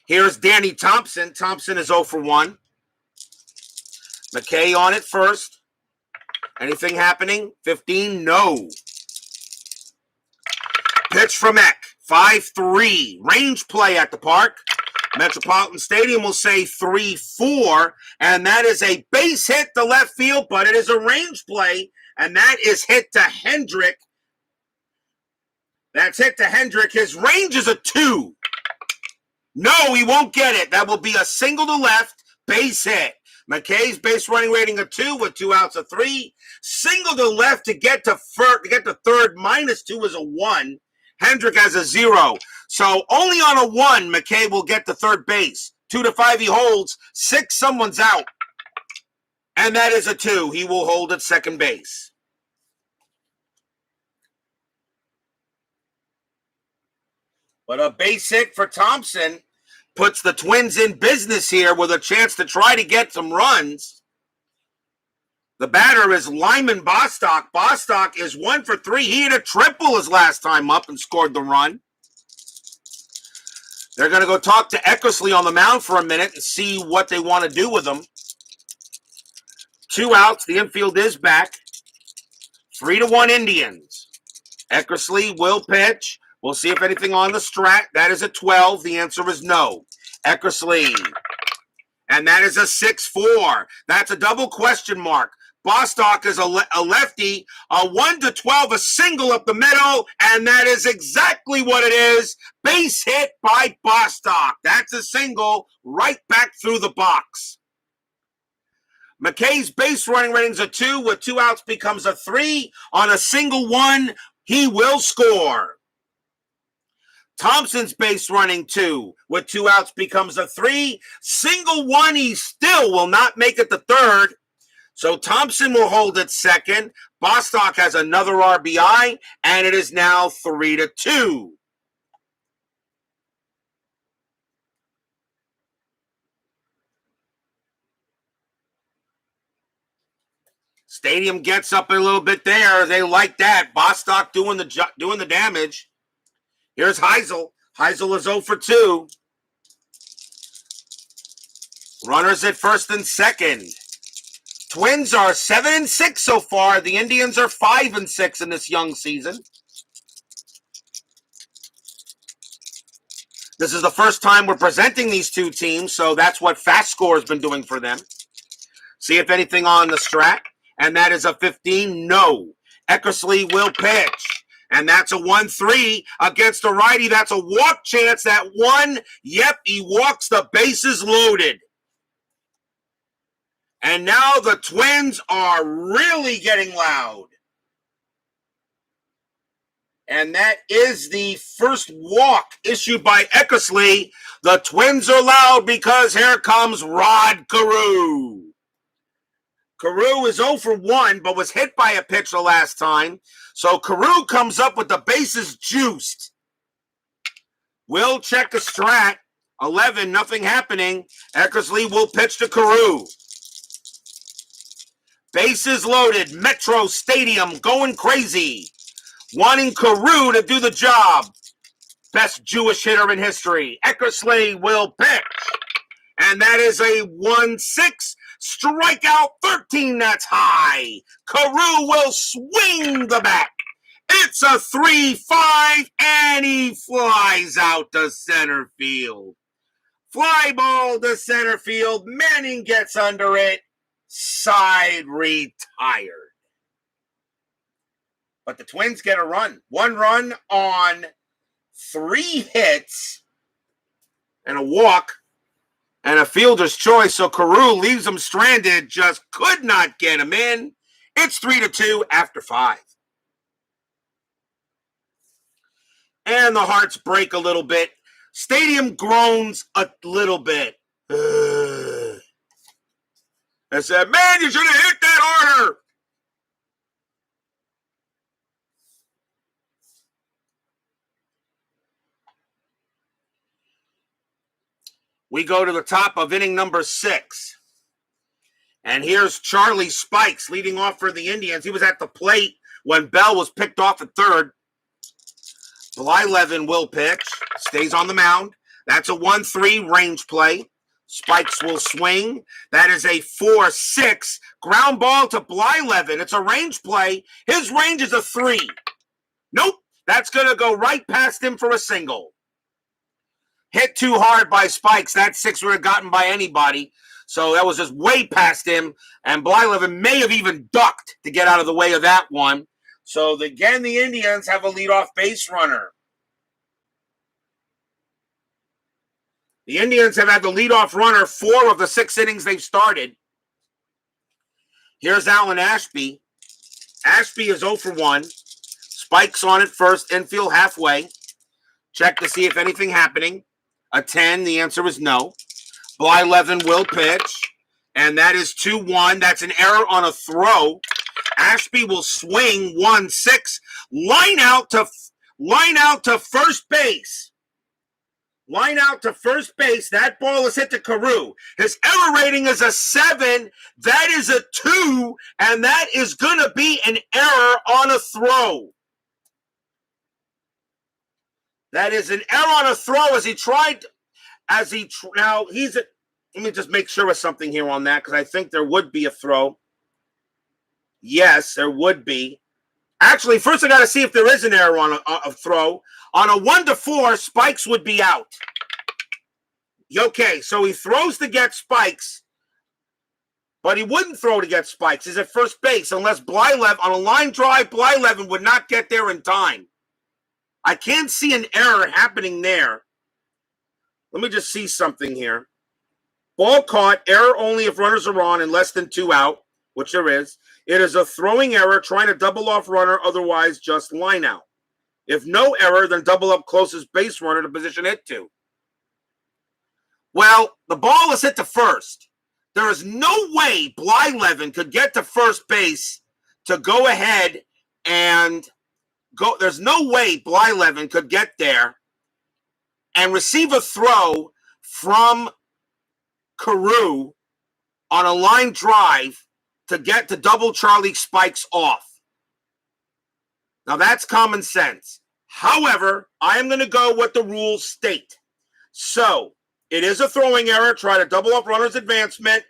Here's Danny Thompson. Thompson is 0 for 1. McKay on it first. Anything happening? 15, no. Pitch from Eck. 5-3. Range play at the park. Metropolitan Stadium will say 3-4, and that is a base hit to left field, but it is a range play, and that is hit to Hendrick. That's hit to Hendrick. His range is a 2. No, he won't get it. That will be a single to left, base hit. McKay's base running rating a 2 with 2 outs of 3. Single to left to get to third, -2 is a 1. Hendrick has a 0. So only on a 1, McKay will get to third base. 2 to 5 he holds. 6, someone's out. And that is a 2. He will hold at second base. But a base hit for Thompson puts the Twins in business here with a chance to try to get some runs. The batter is Lyman Bostock. Bostock is 1 for 3. He hit a triple his last time up and scored the run. They're going to go talk to Eckersley on the mound for a minute and see what they want to do with him. 2 outs. The infield is back. 3-1 Indians. Eckersley will pitch. We'll see if anything on the strat. That is a 12. The answer is no. Eckersley. And that is a 6-4. That's a double question mark. Bostock is a lefty, a 1-12, a single up the middle, and that is exactly what it is. Base hit by Bostock. That's a single right back through the box. McKay's base running rating's a 2. With 2 outs becomes a 3. On a single 1, he will score. Thompson's base running 2. With 2 outs becomes a 3. Single 1, he still will not make it to third. So Thompson will hold at second. Bostock has another RBI, and it is now 3-2. Stadium gets up a little bit there. They like that. Bostock doing the damage. Here's Heisel. Heisel is 0 for 2. Runners at first and second. Twins are 7-6 so far. The Indians are 5-6 in this young season. This is the first time we're presenting these two teams, so that's what FastScore has been doing for them. See if anything on the strat. And that is a 15. No. Eckersley will pitch. And that's a 1-3 against a righty. That's a walk chance. That 1. Yep, he walks. The bases loaded. And now the Twins are really getting loud. And that is the first walk issued by Eckersley. The Twins are loud because here comes Rod Carew. Carew is 0 for 1, but was hit by a pitch the last time. So Carew comes up with the bases juiced. We'll check the strat. 11, nothing happening. Eckersley will pitch to Carew. Bases loaded. Metro Stadium going crazy. Wanting Carew to do the job. Best Jewish hitter in history. Eckersley will pitch. And that is a 1-6. Strikeout 13. That's high. Carew will swing the bat. It's a 3-5. And he flies out to center field. Fly ball to center field. Manning gets under it. Side retired. But the Twins get a run. 1 run on 3 hits and a walk and a fielder's choice. So Carew leaves him stranded. Just could not get him in. It's 3-2 after 5. And the hearts break a little bit. Stadium groans a little bit. I said, man, you should have hit that harder. We go to the top of inning number 6. And here's Charlie Spikes leading off for the Indians. He was at the plate when Bell was picked off at third. Blyleven will pitch. Stays on the mound. That's a 1-3 range play. Spikes will swing. That is a 4-6. Ground ball to Blyleven. It's a range play. His range is a 3. Nope. That's going to go right past him for a single. hit too hard by Spikes. That 6 would have gotten by anybody. So that was just way past him. And Blyleven may have even ducked to get out of the way of that one. So again, the Indians have a leadoff base runner. The Indians have had the leadoff runner 4 of the 6 innings they've started. Here's Alan Ashby. Ashby is 0 for 1. Spikes on at first, infield halfway. Check to see if anything happening. A 10, the answer is no. Blyleven will pitch, and that is 2-1. That's an error on a throw. Ashby will swing 1-6. Line out to first base. Line out to first base. That ball is hit to Carew. His error rating is a 7. That is a 2, and that is going to be an error on a throw. That is an error on a throw let me just make sure of something here on that, because I think there would be a throw. Yes, there would be. Actually, first I got to see if there is an error on a throw. On a 1-4, Spikes would be out. Okay, so he throws to get Spikes, but he wouldn't throw to get Spikes. He's at first base unless Blyleven, on a line drive, Blyleven would not get there in time. I can't see an error happening there. Let me just see something here. Ball caught, error only if runners are on and less than 2 out, which there is. It is a throwing error, trying to double off runner, otherwise just line out. If no error, then double up closest base runner to position hit to. Well, the ball is hit to first. There is no way Blyleven could get to first base to go ahead and go. There's no way Blyleven could get there and receive a throw from Carew on a line drive to get to double Charlie Spikes off. Now that's common sense. However, I am going to go what the rules state. So it is a throwing error. Try to double up runner's advancement.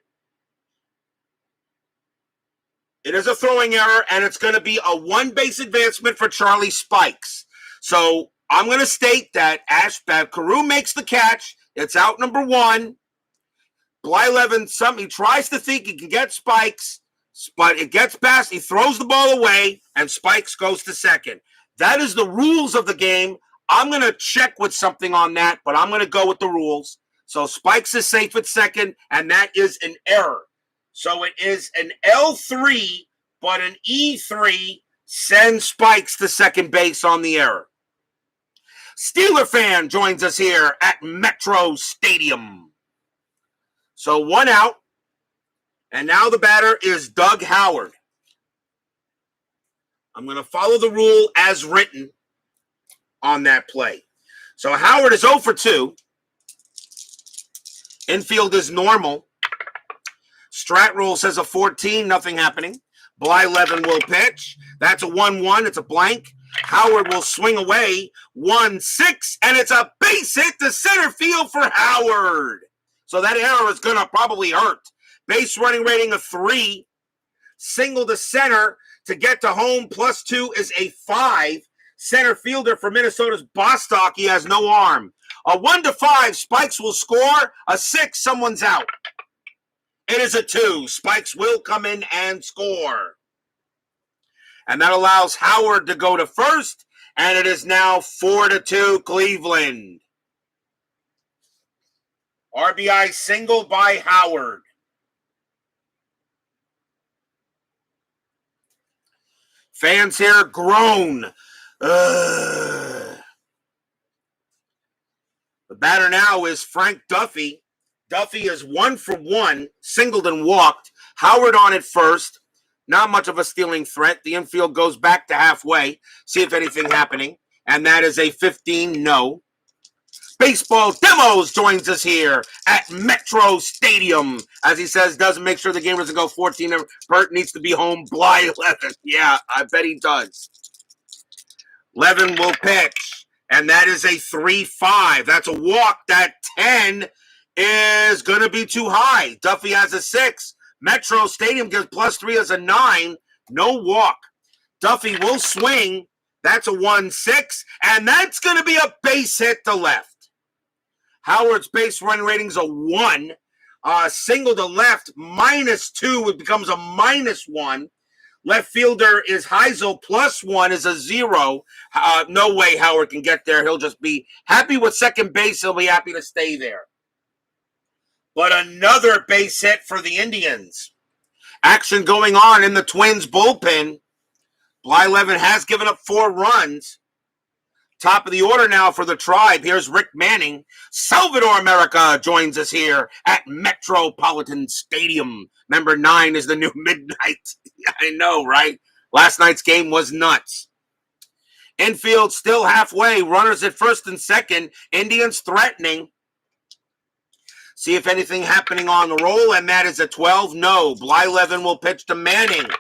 It is a throwing error, and it's going to be a 1-base advancement for Charlie Spikes. So I'm going to state that Carew makes the catch. It's out number 1. Blyleven, he tries to think he can get Spikes, but it gets past. He throws the ball away, and Spikes goes to second. That is the rules of the game. I'm going to check with something on that, but I'm going to go with the rules. So Spikes is safe at second, and that is an error. So it is an L3, but an E3 sends Spikes to second base on the error. Steeler fan joins us here at Metro Stadium. So 1 out, and now the batter is Doug Howard. I'm going to follow the rule as written on that play. So Howard is 0 for 2. Infield is normal. Strat rule says a 14, nothing happening. Blyleven will pitch. That's a 1-1. It's a blank. Howard will swing away. 1-6, and it's a base hit to center field for Howard. So that error is going to probably hurt. Base running rating of 3. Single to center to get to home. +2 is a 5. Center fielder for Minnesota's Bostock. He has no arm. A 1-5, Spikes will score. A 6, someone's out. It is a 2. Spikes will come in and score. And that allows Howard to go to first. And it is now 4-2 Cleveland. RBI single by Howard. Fans here groan. The batter now is Frank Duffy. Duffy is 1 for 1, singled and walked. Howard on at first. Not much of a stealing threat. The infield goes back to halfway. See if anything happening. And that is a 15 no. Baseball Demos joins us here at Metro Stadium. As he says, doesn't make sure the game doesn't go 14. Bert needs to be home. Blyleven. Yeah, I bet he does. Levin will pitch. And that is a 3-5. That's a walk. That 10 is going to be too high. Duffy has a 6. Metro Stadium gives +3 as a 9. No walk. Duffy will swing. That's a 1-6. And that's going to be a base hit to left. Howard's base run rating's a 1. Single to left, -2. It becomes a -1. Left fielder is Heisel, +1 is a 0. No way Howard can get there. He'll just be happy with second base. He'll be happy to stay there. But another base hit for the Indians. Action going on in the Twins bullpen. Blyleven has given up 4 runs. Top of the order now for the Tribe. Here's Rick Manning. Salvador America joins us here at Metropolitan Stadium. Number 9 is the new midnight. I know, right? Last night's game was nuts. Infield still halfway. Runners at first and second. Indians threatening. See if anything happening on the roll, and that is a 12. No. Blyleven will pitch to Manning,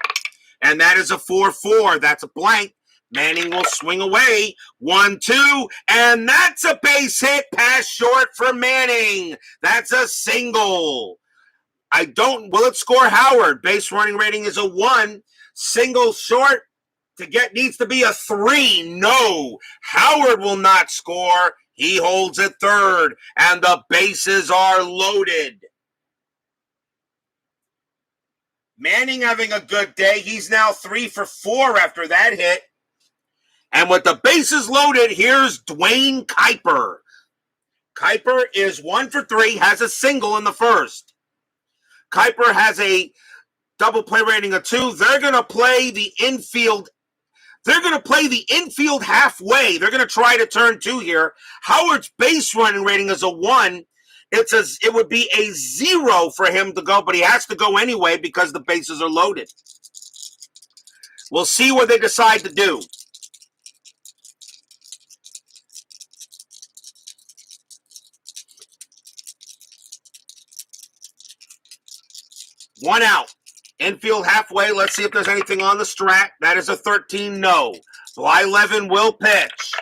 and that is a 4-4. That's a blank. Manning will swing away. 1-2, and that's a base hit. Pass short for Manning. That's a single. Will it score Howard? Base running rating is a 1. Single short needs to be a 3. No. Howard will not score. He holds at third, and the bases are loaded. Manning having a good day. He's now 3 for 4 after that hit. And with the bases loaded, here's Dwayne Kuiper. Kuiper is 1 for 3, has a single in the first. Kuiper has a double play rating of 2. They're going to play the infield. They're going to play the infield halfway. They're going to try to turn 2 here. Howard's base running rating is a 1. It would be a 0 for him to go, but he has to go anyway because the bases are loaded. We'll see what they decide to do. One out. Infield halfway. Let's see if there's anything on the strat. That is a 13. No. Blyleven will pitch.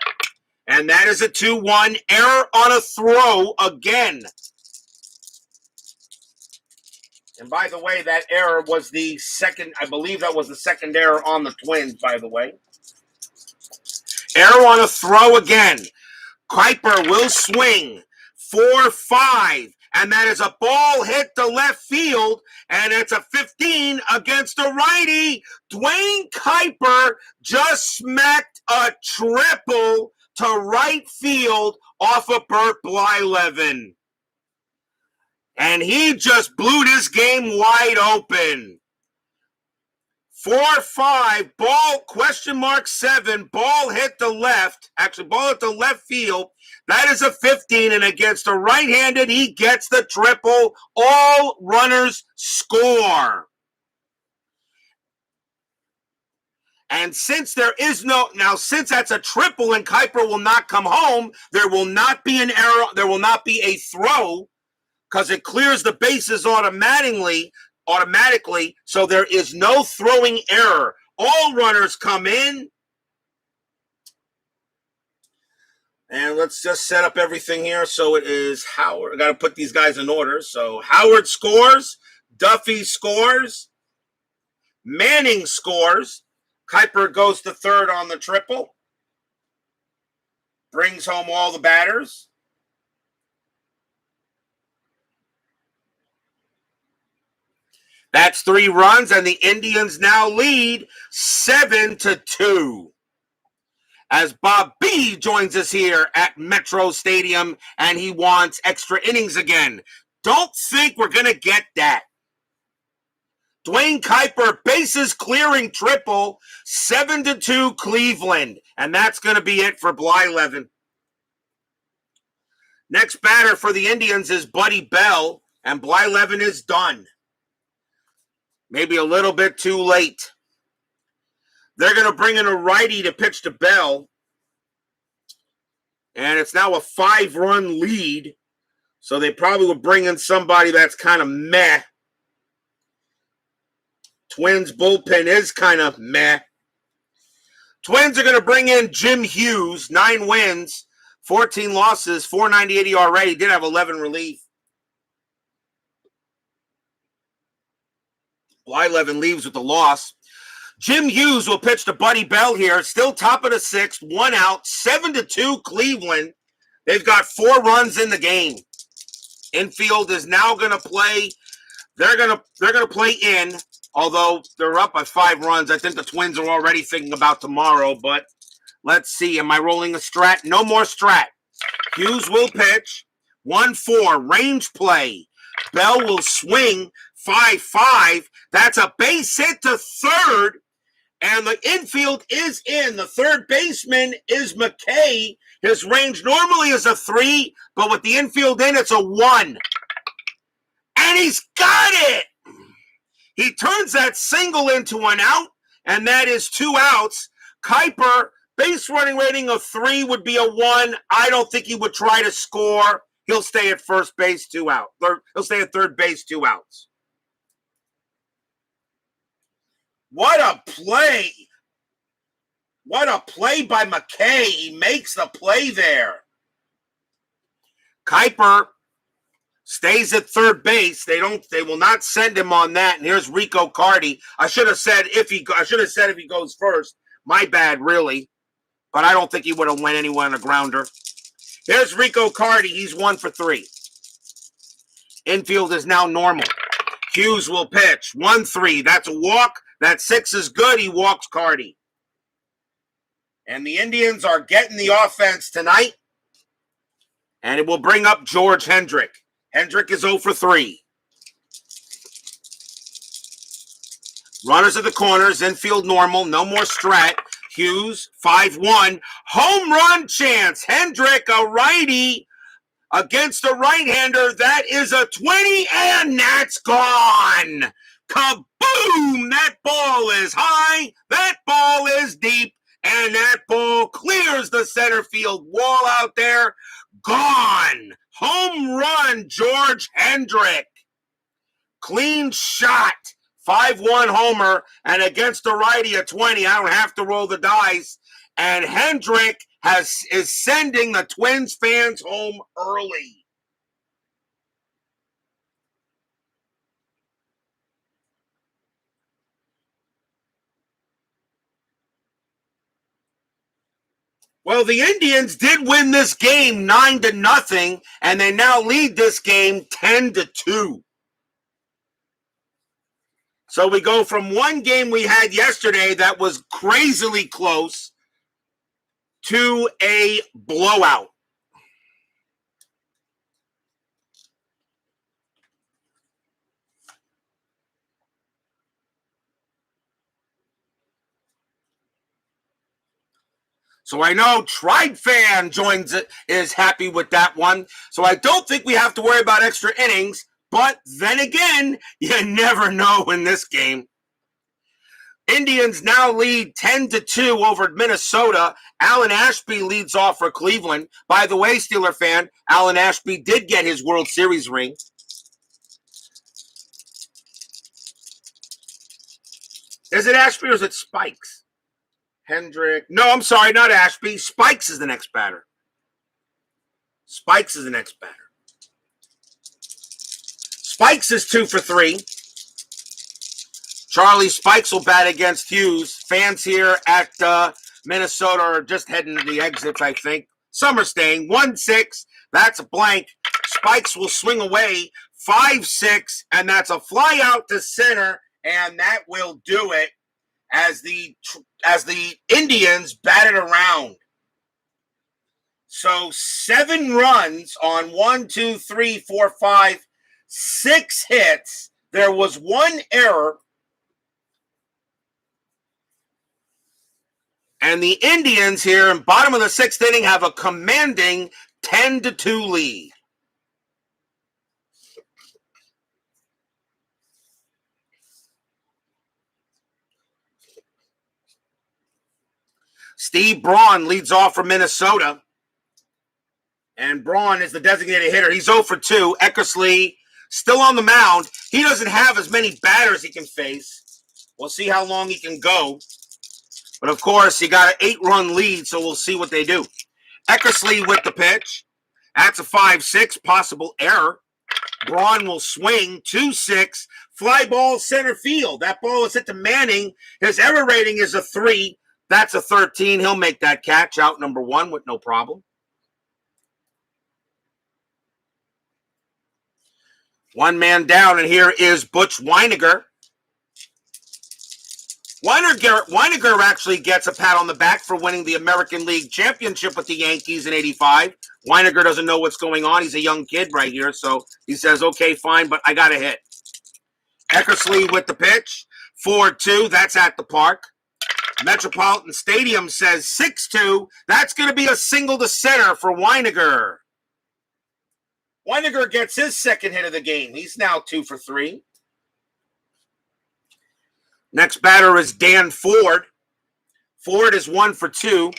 And that is a 2-1. Error on a throw again. And by the way, that error was the second. I believe that was the second error on the Twins, by the way. Error on a throw again. Kuiper will swing. 4-5. And that is a ball hit to left field, and it's a 15 against a righty. Dwayne Kuiper just smacked a triple to right field off of Bert Blyleven. And he just blew this game wide open. 4-5, ball, ?7, ball hit to left. Actually, ball hit to left field. That is a 15, and against a right-handed, he gets the triple. All runners score. And since since that's a triple and Kuiper will not come home, there will not be an error. There will not be a throw because it clears the bases automatically, so there is no throwing error. All runners come in. And let's just set up everything here. So it is Howard. I got to put these guys in order. So Howard scores. Duffy scores. Manning scores. Kuiper goes to third on the triple. Brings home all the batters. That's 3 runs, and the Indians now lead 7-2. As Bob B joins us here at Metro Stadium, and he wants extra innings again. Don't think we're going to get that. Dwayne Kuiper, bases clearing triple, 7-2 Cleveland. And that's going to be it for Blyleven. Next batter for the Indians is Buddy Bell, and Blyleven is done. Maybe a little bit too late. They're going to bring in a righty to pitch to Bell. And it's now a 5-run lead. So they probably will bring in somebody that's kind of meh. Twins bullpen is kind of meh. Twins are going to bring in Jim Hughes, 9 wins, 14 losses, .498 ERA. He did have 11 relief. Blyleven leaves with the loss. Jim Hughes will pitch to Buddy Bell here. Still top of the 6th, 1 out, 7-2 Cleveland. They've got 4 runs in the game. Infield is now going to play. They're gonna play in, although they're up by 5 runs. I think the Twins are already thinking about tomorrow, but let's see. Am I rolling a strat? No more strat. Hughes will pitch. 1-4, range play. Bell will swing. 5-5. That's a base hit to third, and the infield is in. The third baseman is McKay. His range normally is a 3, but with the infield in, it's a 1. And he's got it! He turns that single into an out, and that is 2 outs. Kuiper, base running rating of 3 would be a 1. I don't think he would try to score. He'll stay at first base, 2 out. He'll stay at third base, 2 outs. What a play! What a play by McKay. He makes the play there. Kuiper stays at third base. They will not send him on that. And here's Rico Carty. I should have said if he goes first. My bad, really. But I don't think he would have went anywhere on a grounder. Here's Rico Carty. He's 1 for 3. Infield is now normal. Hughes will pitch. 1-3. That's a walk. That 6 is good. He walks Carty. And the Indians are getting the offense tonight. And it will bring up George Hendrick. Hendrick is 0 for 3. Runners at the corners, infield normal, no more strat. Hughes, 5-1. Home run chance. Hendrick, a righty against a right-hander. That is a 20, and that's gone. Kaboom! That ball is high. That ball is deep. And that ball clears the center field wall out there. Gone. Home run, George Hendrick. Clean shot. 5-1 homer. And against a righty, a 20. I don't have to roll the dice. And Hendrick is sending the Twins fans home early. Well, the Indians did win this game 9-0, and they now lead this game 10-2. So we go from one game we had yesterday that was crazily close to a blowout. So I know Tribe Fan is happy with that one. So I don't think we have to worry about extra innings. But then again, you never know in this game. Indians now lead 10-2 over Minnesota. Alan Ashby leads off for Cleveland. By the way, Steeler fan, Alan Ashby did get his World Series ring. Is it Ashby or is it Spikes? Hendrick. No, I'm sorry, not Ashby. Spikes is the next batter. Spikes is the next batter. Spikes is 2 for 3. Charlie Spikes will bat against Hughes. Fans here at Minnesota are just heading to the exits, I think. Some are staying. 1-6. That's a blank. Spikes will swing away. 5-6. And that's a fly out to center. And that will do it. As the Indians batted around. So 7 runs on 6 hits. There was 1 error. And the Indians here in bottom of the 6th inning have a commanding 10-2 lead. Steve Braun leads off for Minnesota. And Braun is the designated hitter. He's 0 for 2. Eckersley still on the mound. He doesn't have as many batters he can face. We'll see how long he can go. But, of course, he got an 8-run lead, so we'll see what they do. Eckersley with the pitch. That's a 5-6, possible error. Braun will swing, 2-6. Fly ball center field. That ball is hit to Manning. His error rating is a 3. That's a 13. He'll make that catch out number 1 with no problem. One man down, and here is Butch Weiniger. Weiniger actually gets a pat on the back for winning the American League Championship with the Yankees in '85. Weiniger doesn't know what's going on. He's a young kid right here, so he says, okay, fine, but I got a hit. Eckersley with the pitch. 4-2, that's at the park. Metropolitan Stadium says 6-2. That's going to be a single to center for Weiniger. Weiniger gets his second hit of the game. He's now 2 for 3. Next batter is Dan Ford. Ford is 1 for 2.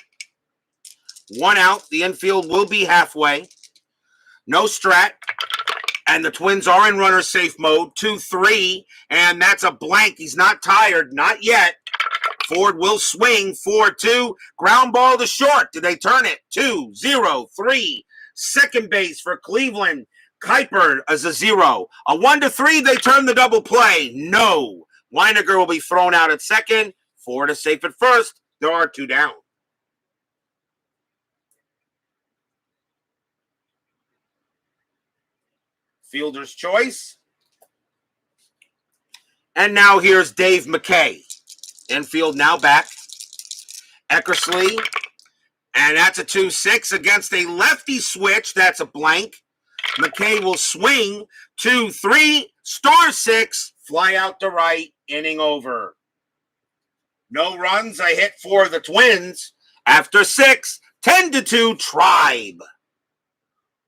1 out. The infield will be halfway. No strat. And the Twins are in runner safe mode. 2-3. And that's a blank. He's not tired. Not yet. Ford will swing. 4-2. Ground ball to short. Did they turn it? 2-0-3. Second base for Cleveland. Kuiper as a 0. A 1-3. They turn the double play. No. Weiniger will be thrown out at second. Ford is safe at first. There are 2 down. Fielder's choice. And now here's Dave McKay. Infield now back. Eckersley. And that's a 2-6 against a lefty switch. That's a blank. McKay will swing. 2-3. Star 6. Fly out to right. Inning over. No runs. A hit for the Twins. After 6. 10-2 Tribe.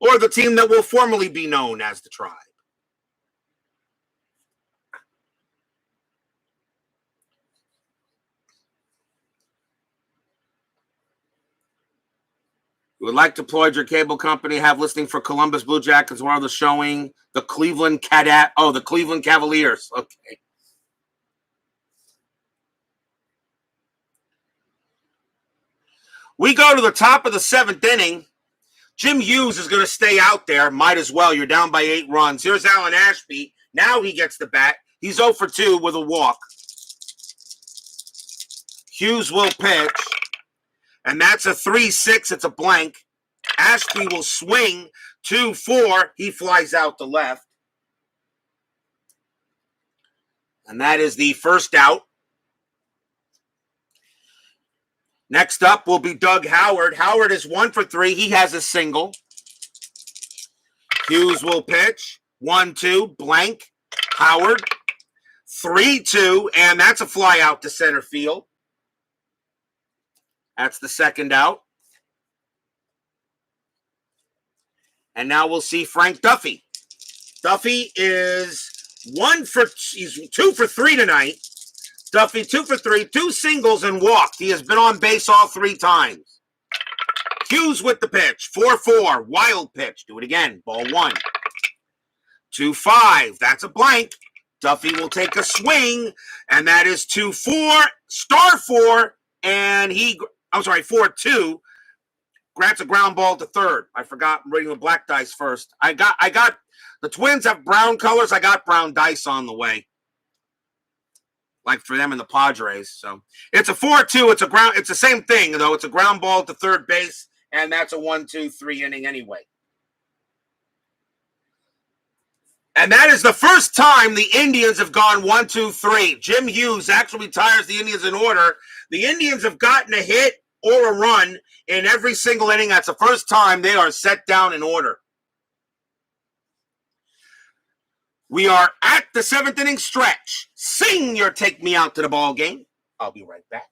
Or the team that will formerly be known as the Tribe. You would like to applaud your cable company, have listing for Columbus Blue Jackets, while they're showing the Cleveland Cavaliers. Okay. We go to the top of the 7th inning. Jim Hughes is going to stay out there. Might as well. You're down by 8 runs. Here's Alan Ashby. Now he gets the bat. He's 0 for 2 with a walk. Hughes will pitch. And that's a 3-6. It's a blank. Ashby will swing. 2-4. He flies out to left. And that is the first out. Next up will be Doug Howard. Howard is 1 for 3. He has a single. Hughes will pitch. 1-2. Blank. Howard. 3-2. And that's a fly out to center field. That's the second out. And now we'll see Frank Duffy. Duffy is he's 2 for 3 tonight. Duffy 2 for 3, 2 singles and walked. He has been on base all 3 times. Hughes with the pitch. 4-4. Wild pitch. Do it again. Ball 1. 2-5. That's a blank. Duffy will take a swing. And that is 2-4. Star 4. And 4-2. Grants a ground ball to third. I forgot. I'm reading the black dice first. I got the Twins have brown colors. I got brown dice on the way. Like for them and the Padres. So it's a 4-2. It's the same thing, though. It's a ground ball to third base, and that's a 1-2-3 inning anyway. And that is the first time the Indians have gone 1-2-3. Jim Hughes actually tires the Indians in order. The Indians have gotten a hit or a run in every single inning. That's the first time they are set down in order. We are at the 7th inning stretch. Sing your Take Me Out to the Ball Game. I'll be right back.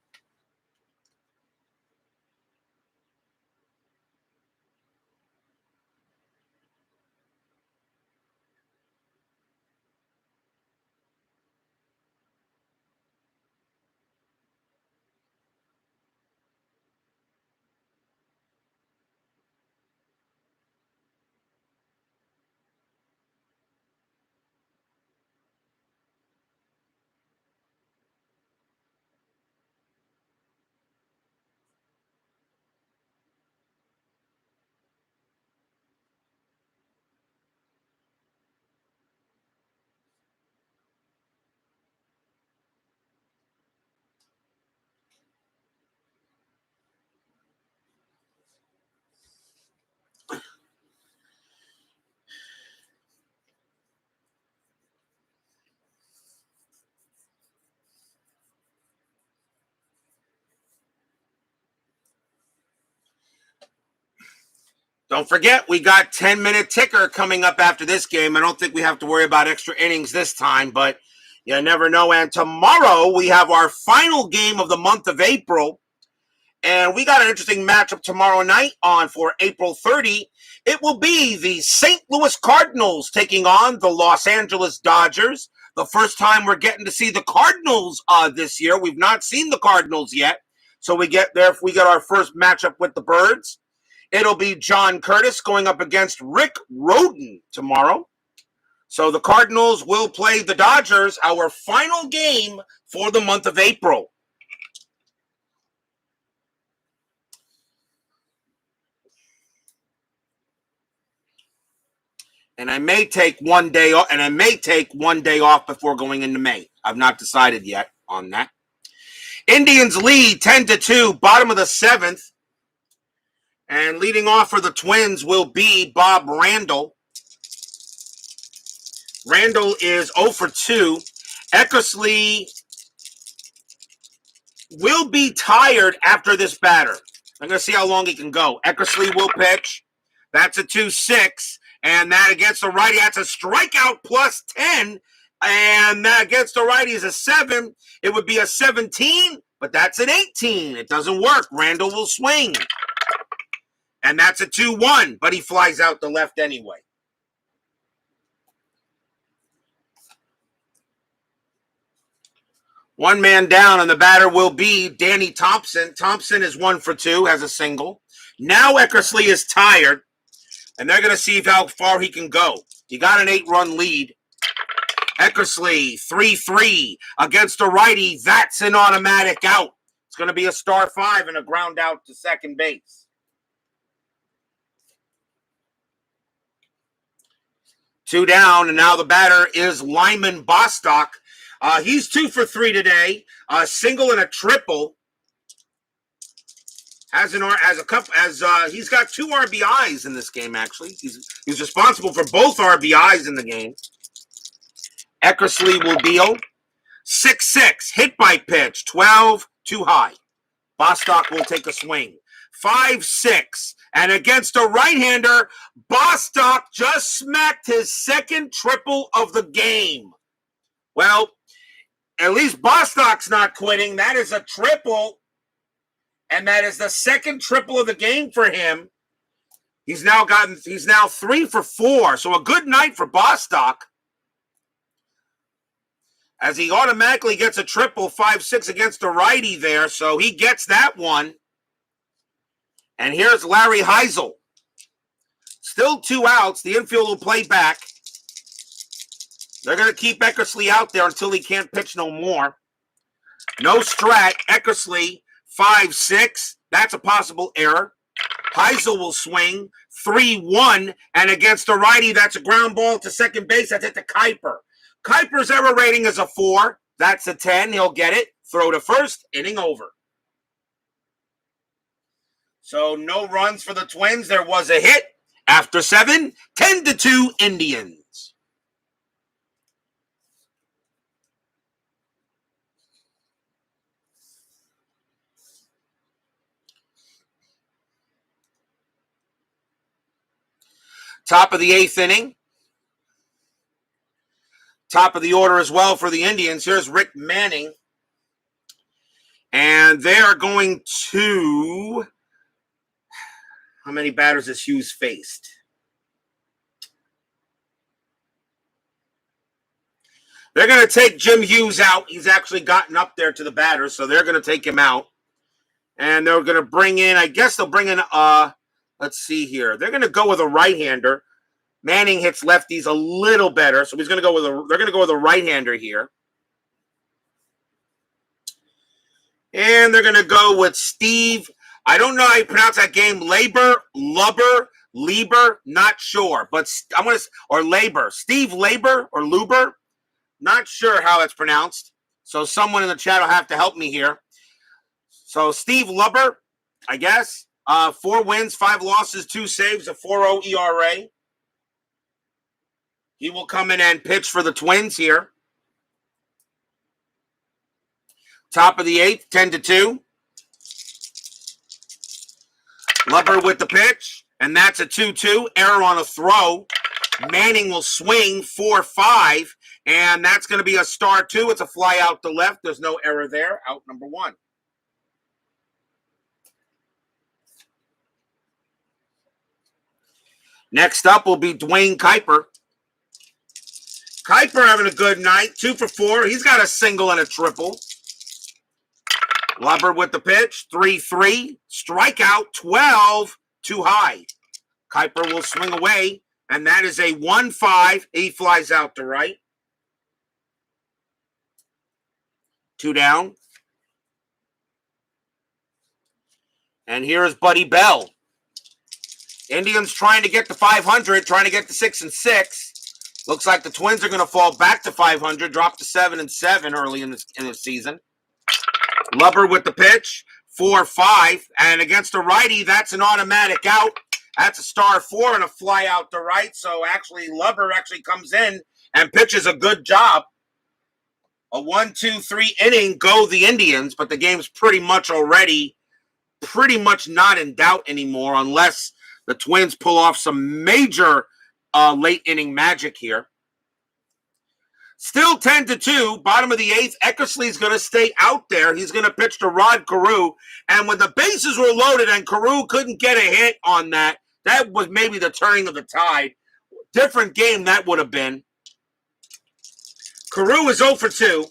Don't forget, we got 10-minute ticker coming up after this game. I don't think we have to worry about extra innings this time, but you never know. And tomorrow we have our final game of the month of April. And we got an interesting matchup tomorrow night on for April 30. It will be the St. Louis Cardinals taking on the Los Angeles Dodgers. The first time we're getting to see the Cardinals this year. We've not seen the Cardinals yet. So we get our first matchup with the Birds. It'll be John Curtis going up against Rick Rhoden tomorrow. So the Cardinals will play the Dodgers, our final game for the month of April. And I may take one day off, before going into May. I've not decided yet on that. Indians lead 10-2, bottom of the 7th. And leading off for the Twins will be Bob Randall. Randall is 0 for 2. Eckersley will be tired after this batter. I'm going to see how long he can go. Eckersley will pitch. That's a 2-6. And that against the righty, that's a strikeout plus 10. And that against the righty is a 7. It would be a 17, but that's an 18. It doesn't work. Randall will swing. And that's a 2-1, but he flies out the left anyway. One man down, and the batter will be Danny Thompson. Thompson is 1 for 2, has a single. Now Eckersley is tired, and they're going to see how far he can go. He got an 8-run lead. Eckersley, 3-3 against a righty. That's an automatic out. It's going to be a star 5 and a ground out to second base. Two down, and now the batter is Lyman Bostock. He's 2 for 3 today, a single and a triple. He's got 2 RBIs in this game. Actually, he's responsible for both RBIs in the game. Eckersley will deal 6-6, hit by pitch, 12 too high. Bostock will take a swing. 5-6. And against a right-hander, Bostock just smacked his second triple of the game. Well, at least Bostock's not quitting. That is a triple. And that is the second triple of the game for him. He's now 3 for 4. So a good night for Bostock, as he automatically gets a triple, 5-6 against the righty there. So he gets that one. And here's Larry Heisel. Still 2 outs. The infield will play back. They're going to keep Eckersley out there until he can't pitch no more. No strat. Eckersley, 5-6. That's a possible error. Heisel will swing 3-1. And against the righty, that's a ground ball to second base. That's it to Kuiper. Kuiper's error rating is a 4. That's a 10. He'll get it. Throw to first. Inning over. So no runs for the Twins. There was a hit. After 7, 10-2 Indians. Top of the 8th inning. Top of the order as well for the Indians. Here's Rick Manning. And they are going to... How many batters has Hughes faced? They're going to take Jim Hughes out. He's actually gotten up there to the batters, so they're going to take him out. And they're going to bring in, I guess they'll bring in, let's see here. They're going to go with a right-hander. Manning hits lefties a little better, so they're going to go with a right-hander here. And they're going to go with Steve. I don't know how you pronounce that game. Lieber, not sure. But or Labor. Steve Labor or Luber. Not sure how it's pronounced. So someone in the chat will have to help me here. So Steve Luber, I guess. 4 wins, 5 losses, 2 saves, a 4.0 ERA. He will come in and pitch for the Twins here. Top of the 8th, 10-2. Luber with the pitch. And that's a 2-2. Error on a throw. Manning will swing 4-5. And that's going to be a star 2. It's a fly out to left. There's no error there. Out number 1. Next up will be Dwayne Kuiper. Kuiper having a good night. 2 for 4. He's got a single and a triple. Lubber with the pitch. 3-3. Strikeout 12. Too high. Kuiper will swing away. And that is a 1-5. He flies out to right. 2 down. And here is Buddy Bell. Indians trying to get to 500, trying to get to 6-6. Looks like the Twins are going to fall back to 500, drop to 7-7 early in the season. Lubber with the pitch, 4-5. And against a righty, that's an automatic out. That's a star 4 and a fly out to right. So actually, Lubber actually comes in and pitches a good job. A 1-2-3 inning, go the Indians, but the game's pretty much not in doubt anymore unless the Twins pull off some major late inning magic here. Still 10-2, bottom of the 8th. Eckersley's going to stay out there. He's going to pitch to Rod Carew. And when the bases were loaded and Carew couldn't get a hit on that was maybe the turning of the tide. Different game that would have been. Carew is 0 for 2.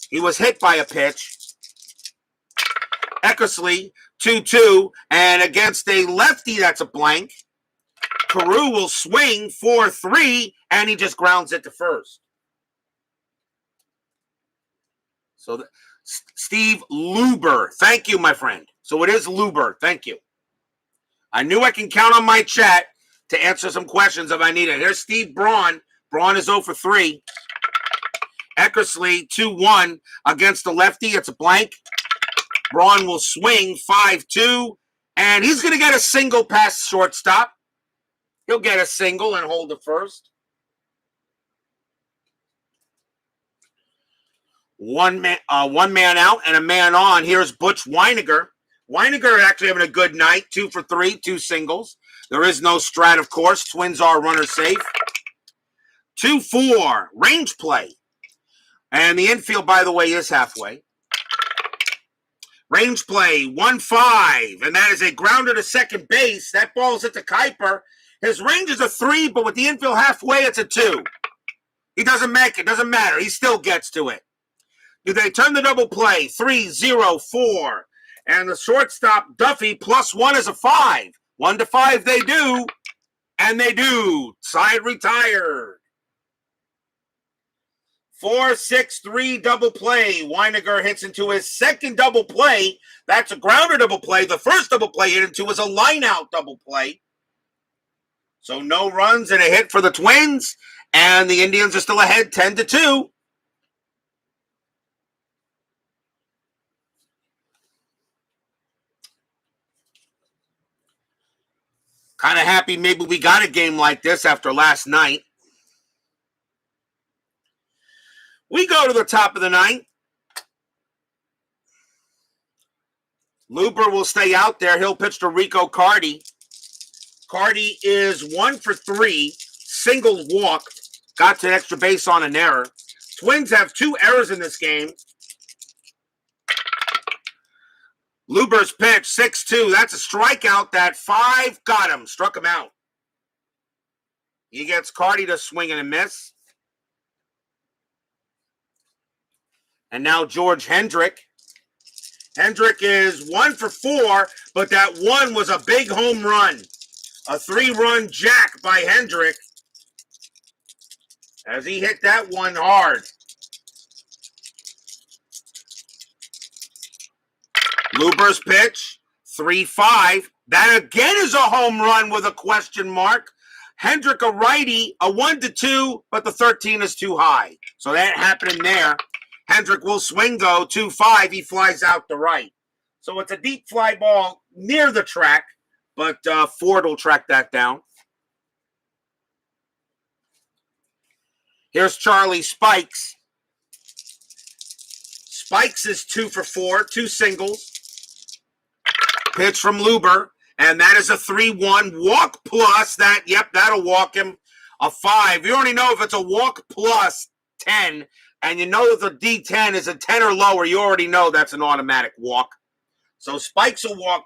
He was hit by a pitch. Eckersley, 2-2. And against a lefty, that's a blank. Carew will swing 4-3, and he just grounds it to first. So, Steve Luber. Thank you, my friend. So it is Luber. Thank you. I knew I can count on my chat to answer some questions if I need it. Here's Steve Braun. Braun is 0 for 3. Eckersley, 2-1 against the lefty. It's a blank. Braun will swing 5-2, and he's going to get a single past shortstop. He'll get a single and hold the first. One man out and a man on. Here's Butch Weiniger. Weiniger actually having a good night. 2 for 3, 2 singles. There is no strat, of course. Twins are runner safe. 2-4, range play. And the infield, by the way, is halfway. Range play, 1-5. And that is a grounder to second base. That ball's at the Kuiper. His range is a 3, but with the infield halfway, it's a 2. He doesn't make it. Doesn't matter. He still gets to it. Do they turn the double play? 3-0-4. And the shortstop, Duffy, +1 is a 5. 1-5 they do. And they do. Side retired. 4-6-3 double play. Weiniger hits into his second double play. That's a grounder double play. The first double play hit into was a line-out double play. So no runs and a hit for the Twins. And the Indians are still ahead 10-2. Kind of happy maybe we got a game like this after last night. We go to the top of the 9th. Luber will stay out there. He'll pitch to Rico Cardi. Cardi is 1 for 3. Singles walked. Got to extra base on an error. Twins have 2 errors in this game. Luber's pitch, 6-2. That's a strikeout. That 5 got him. Struck him out. He gets Cardi to swing and a miss. And now George Hendrick. Hendrick is 1 for 4, but that 1 was a big home run. A 3-run jack by Hendrick. As he hit that one hard. Luber's pitch, 3-5. That again is a home run with a question mark. Hendrick, a righty, a 1-2, but the 13 is too high. So that happened there. Hendrick will swing, though, 2-5. He flies out to right. So it's a deep fly ball near the track, but Ford will track that down. Here's Charlie Spikes. Spikes is 2 for 4, 2 singles. Pitch from Luber, And that is a 3-1 walk plus. That'll walk him. A 5. You already know if it's a walk plus 10, and you know the D10 is a 10 or lower, you already know that's an automatic walk. So Spikes will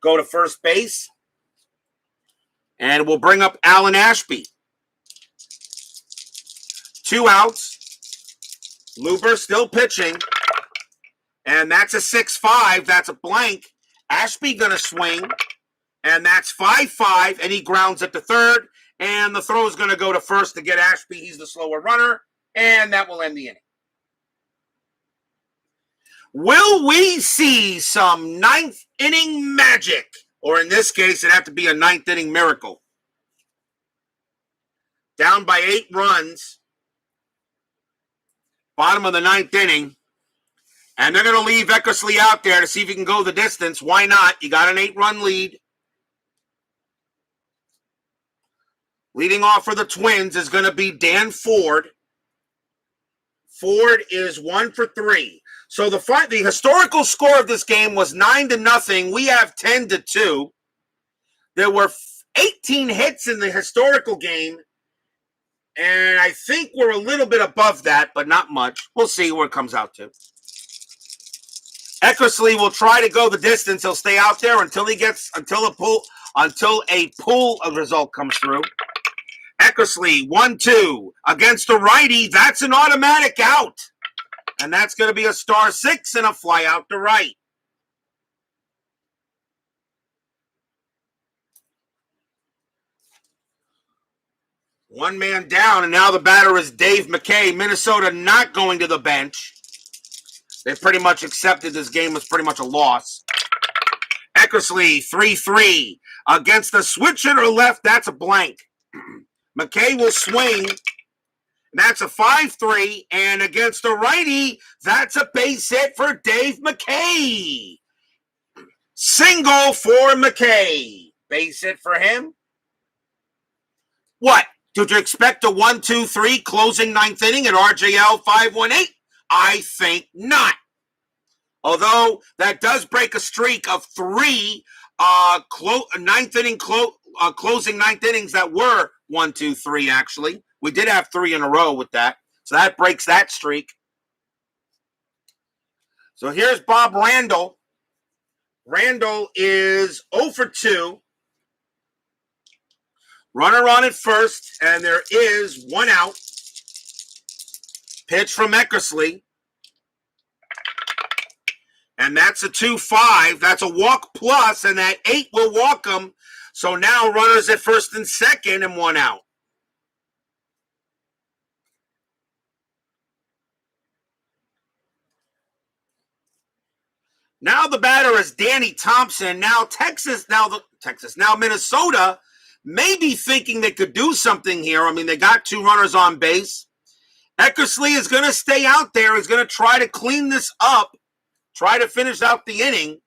go to first base. And we'll bring up Alan Ashby. 2 outs. Luber still pitching. And that's a 6-5. That's a blank. Ashby going to swing. And that's 5-5. And he grounds it to third. And the throw is going to go to first to get Ashby. He's the slower runner. And that will end the inning. Will we see some ninth inning magic? Or in this case, it'd have to be a ninth inning miracle. Down by 8 runs. Bottom of the ninth inning. And they're going to leave Eckersley out there to see if he can go the distance. Why not? You got an 8-run lead. Leading off for the Twins is going to be Dan Ford. Ford is 1 for 3. So the historical score of this game was 9-0. We have 10-2. There were 18 hits in the historical game. And I think we're a little bit above that, but not much. We'll see where it comes out to. Eckersley will try to go the distance. He'll stay out there until a pull result comes through. Eckersley, 1-2 against the righty. That's an automatic out. And that's going to be a star 6 and a fly out to right. One man down, and now the batter is Dave McKay. Minnesota not going to the bench. They pretty much accepted this game was pretty much a loss. Eckersley, 3-3. Against the switch hitter left, that's a blank. McKay will swing. That's a 5-3. And against the righty, that's a base hit for Dave McKay. Single for McKay. Base hit for him. What? Did you expect a 1-2-3 closing ninth inning at RJL 518? I think not. Although that does break a streak of 3 closing ninth innings that were 1-2-3, actually. We did have 3 in a row with that. So that breaks that streak. So here's Bob Randall. Randall is 0 for 2. Runner on at first, and there is 1 out. Pitch from Eckersley. And that's a 2-5. That's a walk plus, and that 8 will walk him. So now runners at first and second and 1 out. Now the batter is Danny Thompson. Now Minnesota may be thinking they could do something here. I mean, they got 2 runners on base. Eckersley is going to stay out there. He's going to try to clean this up, try to finish out the inning.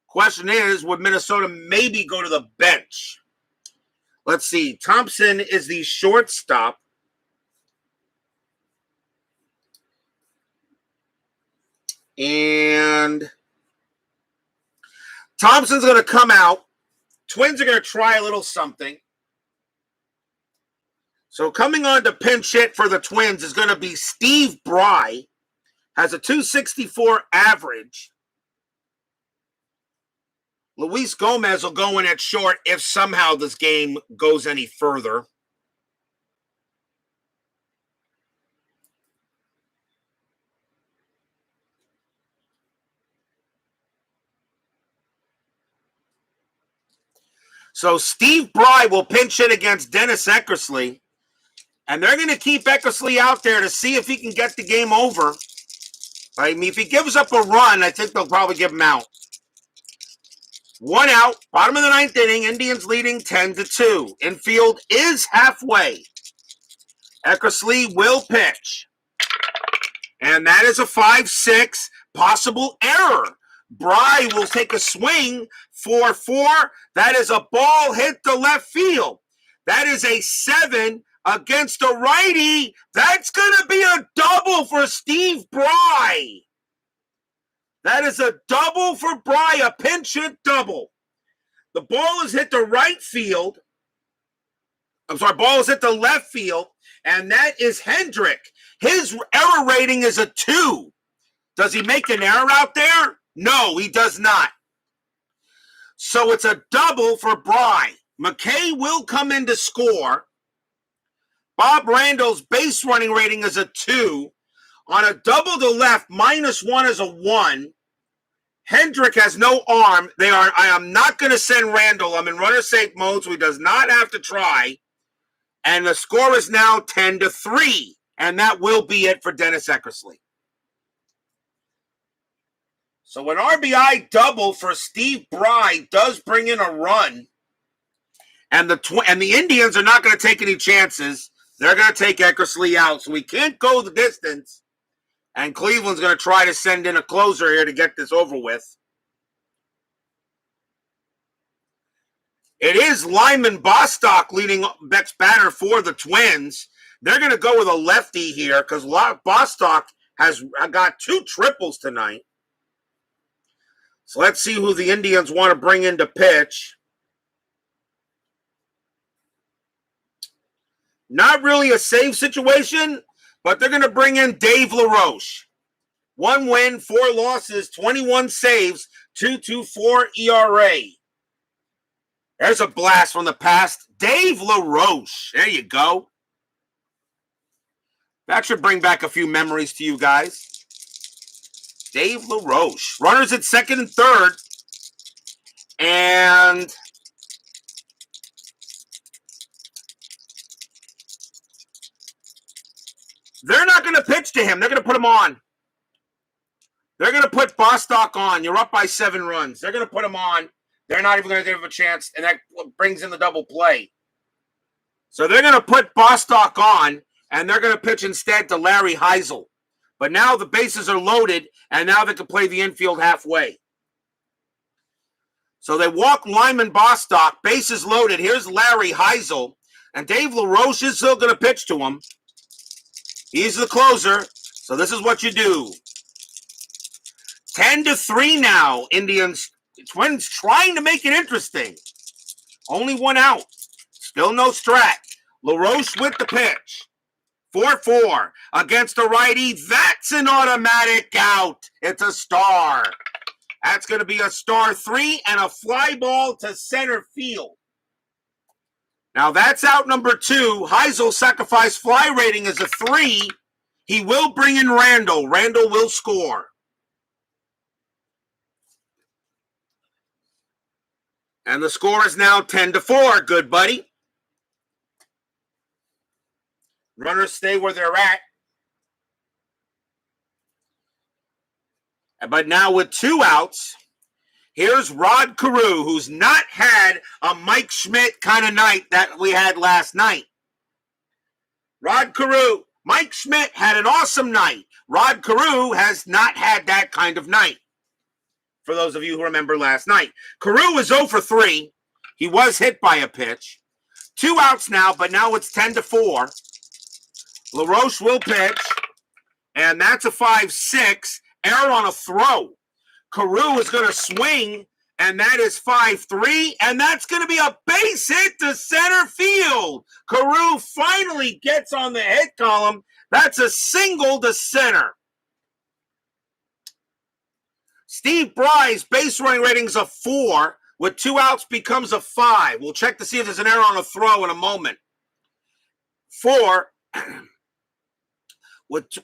Question is, would Minnesota maybe go to the bench? Let's see. Thompson is the shortstop. And Thompson's going to come out. Twins are going to try a little something. So coming on to pinch hit for the Twins is going to be Steve Bry. Has a 264 average. Luis Gomez will go in at short if somehow this game goes any further. So Steve Bry will pinch hit against Dennis Eckersley. And they're going to keep Eckersley out there to see if he can get the game over. I mean, if he gives up a run, I think they'll probably give him out. 1 out, bottom of the ninth inning, Indians leading 10-2. Infield is halfway. Eckersley will pitch. And that is a 5-6 possible error. Bry will take a swing for 4. That is a ball hit to left field. That is a 7 against a righty. That's going to be a double for Steve Bry. That is a double for Bry, a pinch hit double. The ball is hit to right field. Ball is hit to left field, and that is Hendrick. His error rating is a 2. Does he make an error out there? No, he does not. So it's a double for Bryant. McKay will come in to score. Bob Randall's base running rating is a 2. On a double to left, -1 is a 1. Hendrick has no arm. I am not going to send Randall. I'm in runner safe mode, so he does not have to try. And the score is now 10-3. And that will be it for Dennis Eckersley. So an RBI double for Steve Bry does bring in a run. And the Indians are not going to take any chances. They're going to take Eckersley out. So we can't go the distance. And Cleveland's going to try to send in a closer here to get this over with. It is Lyman Bostock leading next batter for the Twins. They're going to go with a lefty here because Bostock has got 2 triples tonight. So let's see who the Indians want to bring in to pitch. Not really a save situation, but they're going to bring in Dave LaRoche. 1 win, 4 losses, 21 saves, 2.24 ERA. There's a blast from the past. Dave LaRoche. There you go. That should bring back a few memories to you guys. Dave LaRoche. Runners at second and third. And they're not going to pitch to him. They're going to put him on. They're going to put Bostock on. You're up by 7 runs. They're going to put him on. They're not even going to give him a chance, and that brings in the double play. So they're going to put Bostock on, and they're going to pitch instead to Larry Heisel. But now the bases are loaded, and now they can play the infield halfway. So they walk Lyman Bostock, bases loaded. Here's Larry Heisel, and Dave LaRoche is still going to pitch to him. He's the closer, so this is what you do. 10-3 now, Twins trying to make it interesting. Only 1 out. Still no strat. LaRoche with the pitch. 4-4 against a righty. That's an automatic out. It's a star. That's going to be a star 3 and a fly ball to center field. Now that's out number 2. Heisel's sacrifice fly rating is a 3. He will bring in Randall. Randall will score. And the score is now 10-4. Good, buddy. Runners stay where they're at. But now with 2 outs, here's Rod Carew, who's not had a Mike Schmidt kind of night that we had last night. Rod Carew. Mike Schmidt had an awesome night. Rod Carew has not had that kind of night. For those of you who remember last night. Carew is 0 for 3. He was hit by a pitch. 2 outs now, but now it's 10-4. LaRoche will pitch, and that's a 5-6. Error on a throw. Carew is going to swing, and that is 5-3, and that's going to be a base hit to center field. Carew finally gets on the hit column. That's a single to center. Steve Bry's base running rating is a 4. With 2 outs becomes a 5. We'll check to see if there's an error on a throw in a moment. 4. With 2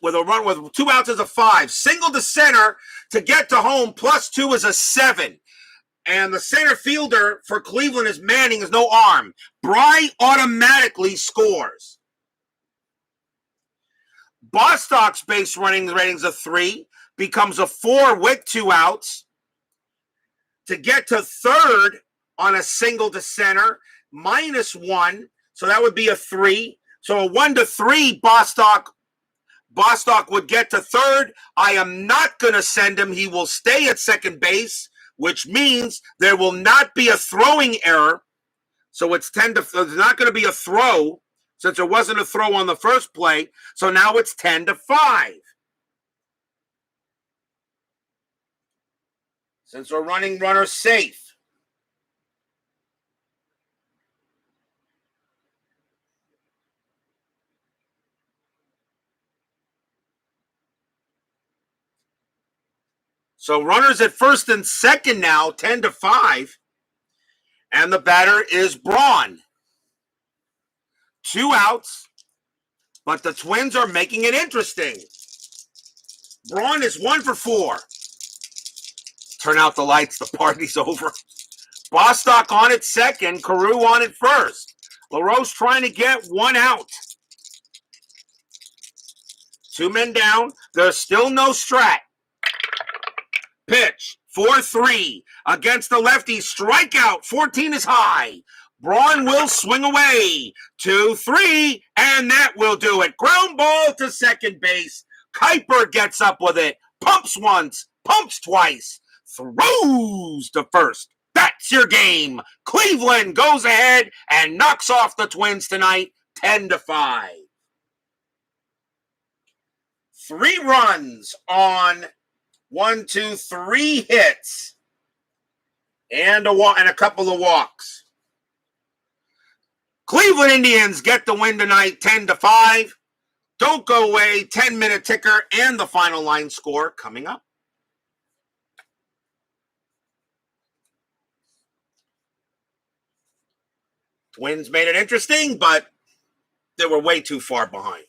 outs is a 5. Single to center to get to home. +2 is a 7. And the center fielder for Cleveland is Manning, has no arm. Bry automatically scores. Bostock's base running rating is a 3. Becomes a 4 with 2 outs. To get to third on a single to center, -1. So that would be a 3. So a 1-3 Bostock would get to third. I am not going to send him. He will stay at second base, which means there will not be a throwing error. So it's there's not going to be a throw since there wasn't a throw on the first play. So now it's 10-5. Since we're running runners safe. So runners at first and second now, 10-5. And the batter is Braun. 2 outs, but the Twins are making it interesting. Braun is 1 for 4. Turn out the lights, the party's over. Bostock on at second, Carew on at first. LaRoche trying to get 1 out. 2 men down. There's still no strat. Pitch, 4-3 against the lefty. Strikeout, 14 is high. Braun will swing away. 2-3, and that will do it. Ground ball to second base. Kuiper gets up with it. Pumps once, pumps twice. Throws to first. That's your game. Cleveland goes ahead and knocks off the Twins tonight, 10-5. 3 runs on 3 hits and a couple of walks. Cleveland Indians get the win tonight, 10-5. Don't go away. 10-minute ticker and the final line score coming up. Twins made it interesting, but they were way too far behind.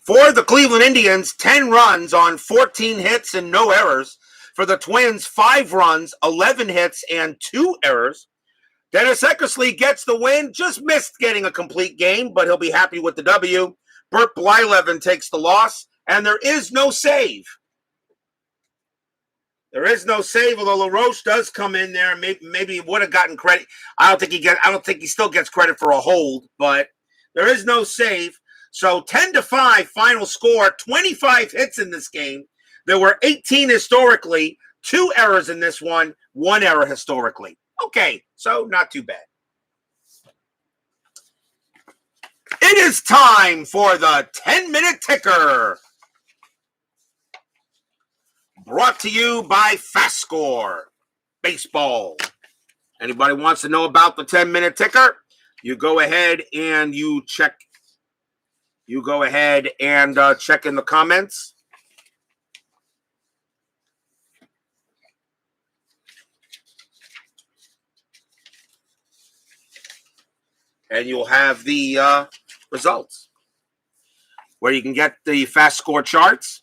For the Cleveland Indians, 10 runs on 14 hits and no errors. For the Twins, 5 runs, 11 hits, and 2 errors. Dennis Eckersley gets the win. Just missed getting a complete game, but he'll be happy with the W. Bert Blyleven takes the loss, and there is no save. There is no save, although LaRoche does come in there and maybe he would have gotten credit. I don't think he still gets credit for a hold, but there is no save. So 10-5 final score, 25 hits in this game. There were 18 historically, 2 errors in this one, 1 error historically. Okay, so not too bad. It is time for the 10-minute ticker. Brought to you by FastScore Baseball. Anybody wants to know about the 10-minute ticker? You go ahead and you check. You go ahead and check in the comments. And you'll have the results where you can get the FastScore charts.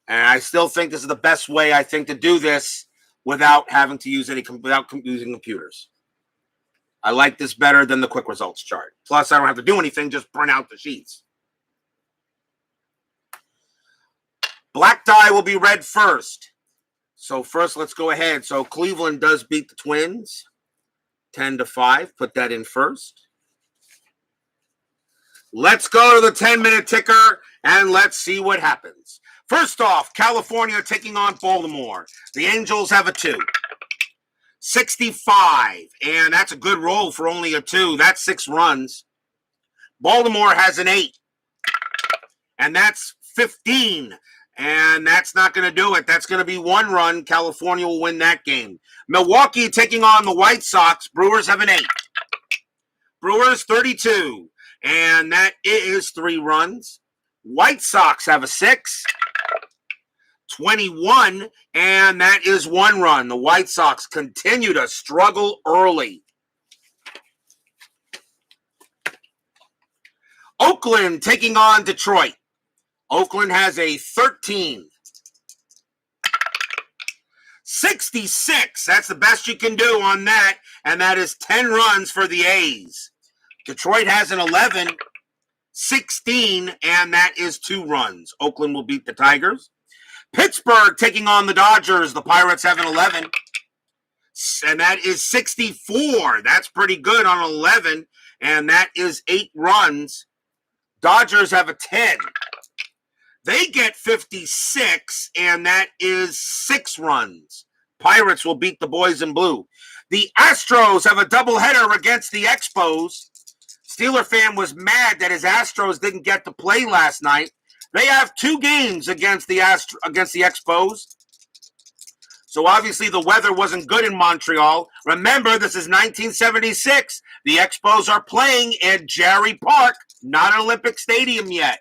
And I still think this is the best way, I think, to do this without having to use using computers. I like this better than the quick results chart. Plus, I don't have to do anything, just print out the sheets. Black die will be read first. So first, let's go ahead. So Cleveland does beat the Twins, 10-5. Put that in first. Let's go to the 10-minute ticker, and let's see what happens. First off, California taking on Baltimore. The Angels have a 2. 65, and that's a good roll for only a 2. That's 6 runs. Baltimore has an 8, and that's 15, and that's not going to do it. That's going to be 1 run. California will win that game. Milwaukee taking on the White Sox. Brewers have an 8. Brewers 32, and that is 3 runs. White Sox have a 6. 21, and that is 1 run. The White Sox continue to struggle early. Oakland taking on Detroit. Oakland has a 13. 66, that's the best you can do on that, and that is 10 runs for the A's. Detroit has an 11. 16, and that is 2 runs. Oakland will beat the Tigers. Pittsburgh taking on the Dodgers. The Pirates have an 11, and that is 64. That's pretty good on 11, and that is 8 runs. Dodgers have a 10. They get 56, and that is 6 runs. Pirates will beat the boys in blue. The Astros have a doubleheader against the Expos. Steeler fan was mad that his Astros didn't get to play last night. They have 2 games against the Expos. So obviously the weather wasn't good in Montreal. Remember, this is 1976. The Expos are playing at Jerry Park, not an Olympic Stadium yet.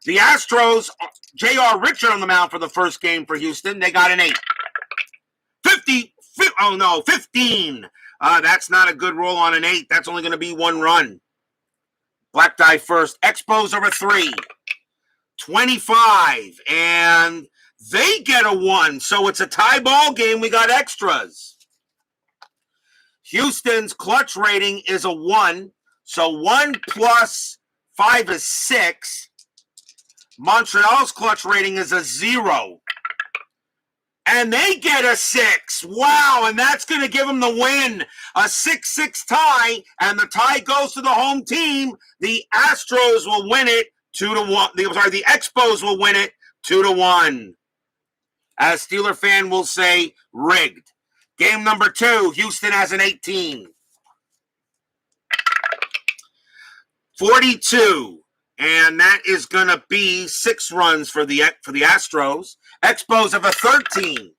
The Astros, J.R. Richard on the mound for the first game for Houston. They got an 8. 15. That's not a good roll on an 8. That's only going to be 1 run. Black die first. Expos over 3. 25. And they get a 1. So it's a tie ball game. We got extras. Houston's clutch rating is a 1. So 1 plus 5 is 6. Montreal's clutch rating is a 0. And they get a 6. Wow, and that's going to give them the win. A 6-6 tie, and the tie goes to the home team. The Astros will win it 2-1. The Expos will win it 2-1. As Steeler fan will say, rigged. Game number 2, Houston has an 18. 42. And that is going to be 6 runs for the Astros. Expos have a 13.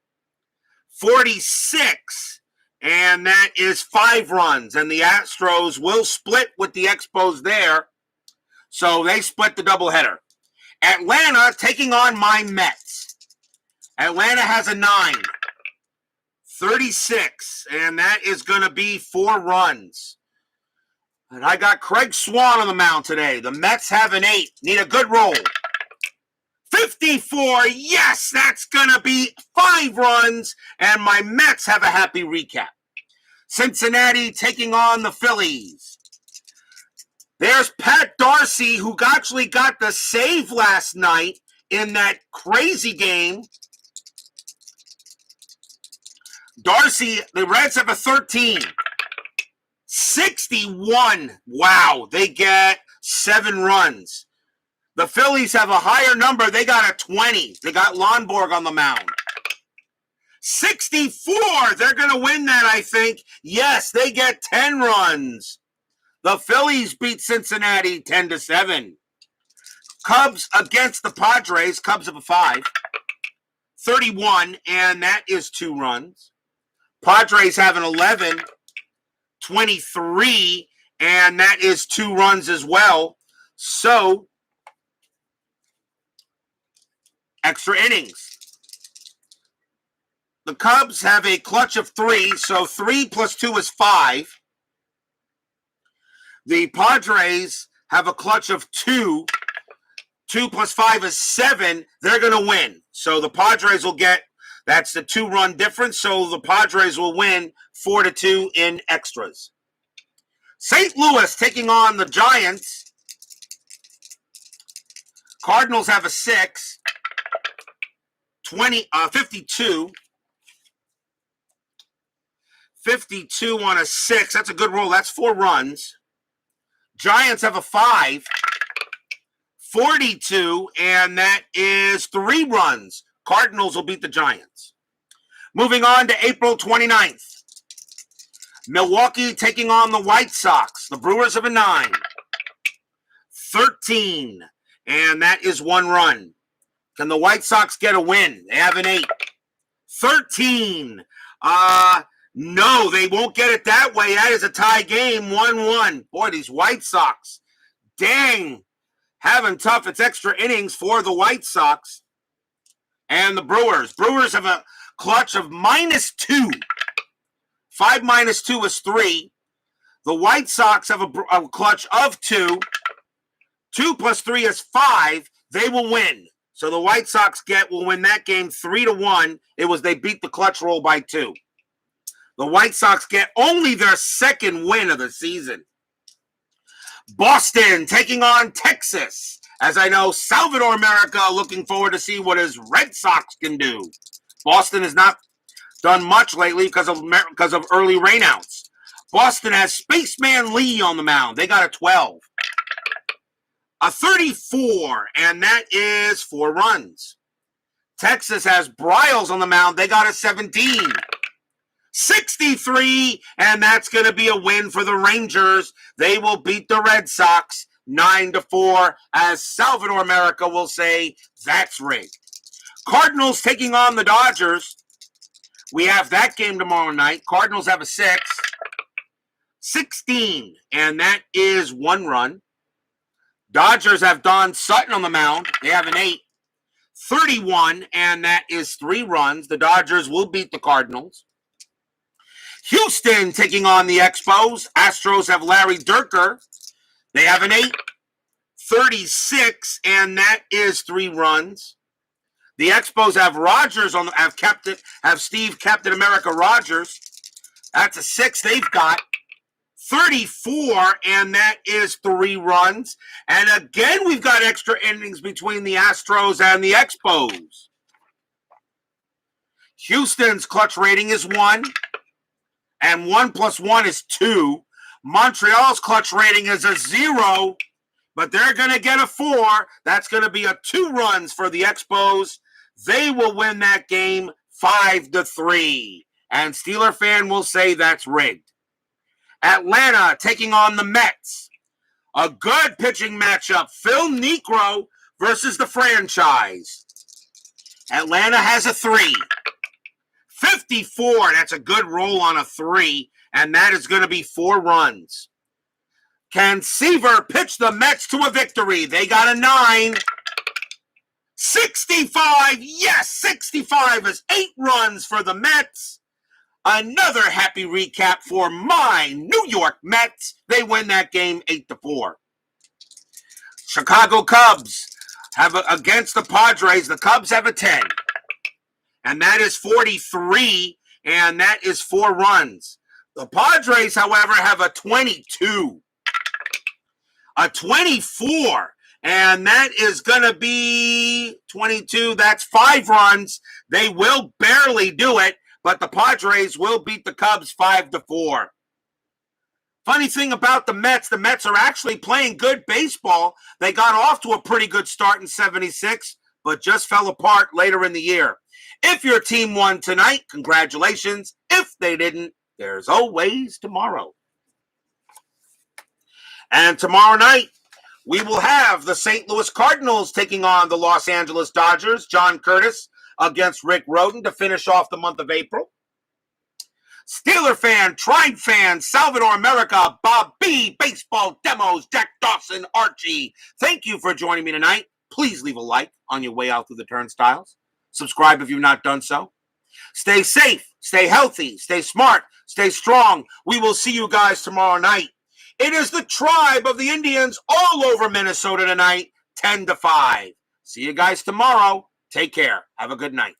46. And that is 5 runs. And the Astros will split with the Expos there. So they split the doubleheader. Atlanta taking on my Mets. Atlanta has a 9. 36. And that is going to be 4 runs. And I got Craig Swan on the mound today. The Mets have an 8. Need a good roll. 54. Yes, that's going to be 5 runs. And my Mets have a happy recap. Cincinnati taking on the Phillies. There's Pat Darcy, who actually got the save last night in that crazy game. Darcy, the Reds have a 13. 61. Wow, they get 7 runs. The Phillies have a higher number. They got a 20. They got Lonborg on the mound. 64. They're going to win that, I think. Yes, they get 10 runs. The Phillies beat Cincinnati 10-7. Cubs against the Padres. Cubs have a 5. 31, and that is 2 runs. Padres have an 11. 23, and that is 2 runs as well. So, extra innings. The Cubs have a clutch of 3, so 3 plus 2 is 5. The Padres have a clutch of 2. 2 plus 5 is 7. They're going to win. So the Padres will get, that's the 2-run difference, so the Padres will win 4-2 in extras. St. Louis taking on the Giants. Cardinals have a 6. 52. 52 on a 6. That's a good roll. That's 4 runs. Giants have a 5. 42, and that is 3 runs. Cardinals will beat the Giants. Moving on to April 29th. Milwaukee taking on the White Sox. The Brewers have a 9. 13, and that is 1 run. Can the White Sox get a win? They have an 8. 13. No, they won't get it that way. That is a tie game, 1-1. Boy, these White Sox. Dang. Having tough. It's extra innings for the White Sox. And the Brewers. Brewers have a clutch of -2. 5 minus 2 is 3. The White Sox have a clutch of 2. 2 plus 3 is 5. They will win. So the White Sox will win that game 3-1. They beat the clutch roll by 2. The White Sox get only their 2nd win of the season. Boston taking on Texas. As I know, Salvador America looking forward to see what his Red Sox can do. Boston has not done much lately because of early rainouts. Boston has Spaceman Lee on the mound. They got a 12. A 34, and that is 4 runs. Texas has Bryles on the mound. They got a 17. 63, and that's going to be a win for the Rangers. They will beat the Red Sox 9-4, as Salvador America will say that's rigged. Cardinals taking on the Dodgers. We have that game tomorrow night. Cardinals have a 6. 16, and that is 1 run. Dodgers have Don Sutton on the mound. They have an 8. 31, and that is 3 runs. The Dodgers will beat the Cardinals. Houston taking on the Expos. Astros have Larry Dierker. They have an 8. 36, and that is 3 runs. The Expos have Rogers have Steve Captain America Rogers. That's a 6 they've got. 34, and that is 3 runs. And again, we've got extra innings between the Astros and the Expos. Houston's clutch rating is 1, and 1 + 1 is 2. Montreal's clutch rating is a 0, but they're going to get a 4. That's going to be a 2 runs for the Expos. They will win that game 5-3. And Steeler fan will say that's rigged. Atlanta taking on the Mets. A good pitching matchup. Phil Niekro versus the franchise. Atlanta has a 3. 54, that's a good roll on a 3, and that is going to be 4 runs. Can Seaver pitch the Mets to a victory? They got a 9. 65, yes, 65 is 8 runs for the Mets. Another happy recap for my New York Mets. They win that game 8-4. Chicago Cubs have against the Padres. The Cubs have a 10. And that is 43, and that is 4 runs. The Padres, however, have a 22. A 24, and that is going to be 22. That's 5 runs. They will barely do it, but the Padres will beat the Cubs 5-4. Funny thing about the Mets are actually playing good baseball. They got off to a pretty good start in 76, but just fell apart later in the year. If your team won tonight, congratulations. If they didn't, there's always tomorrow. And tomorrow night, we will have the St. Louis Cardinals taking on the Los Angeles Dodgers. John Curtis against Rick Rhoden to finish off the month of April. Steeler fan, Tribe fan, Salvador America, Bob B, Baseball Demos, Jack Dawson, Archie. Thank you for joining me tonight. Please leave a like on your way out through the turnstiles. Subscribe if you've not done so. Stay safe, stay healthy, stay smart, stay strong. We will see you guys tomorrow night. It is the Tribe of the Indians all over Minnesota tonight, 10-5. See you guys tomorrow. Take care. Have a good night.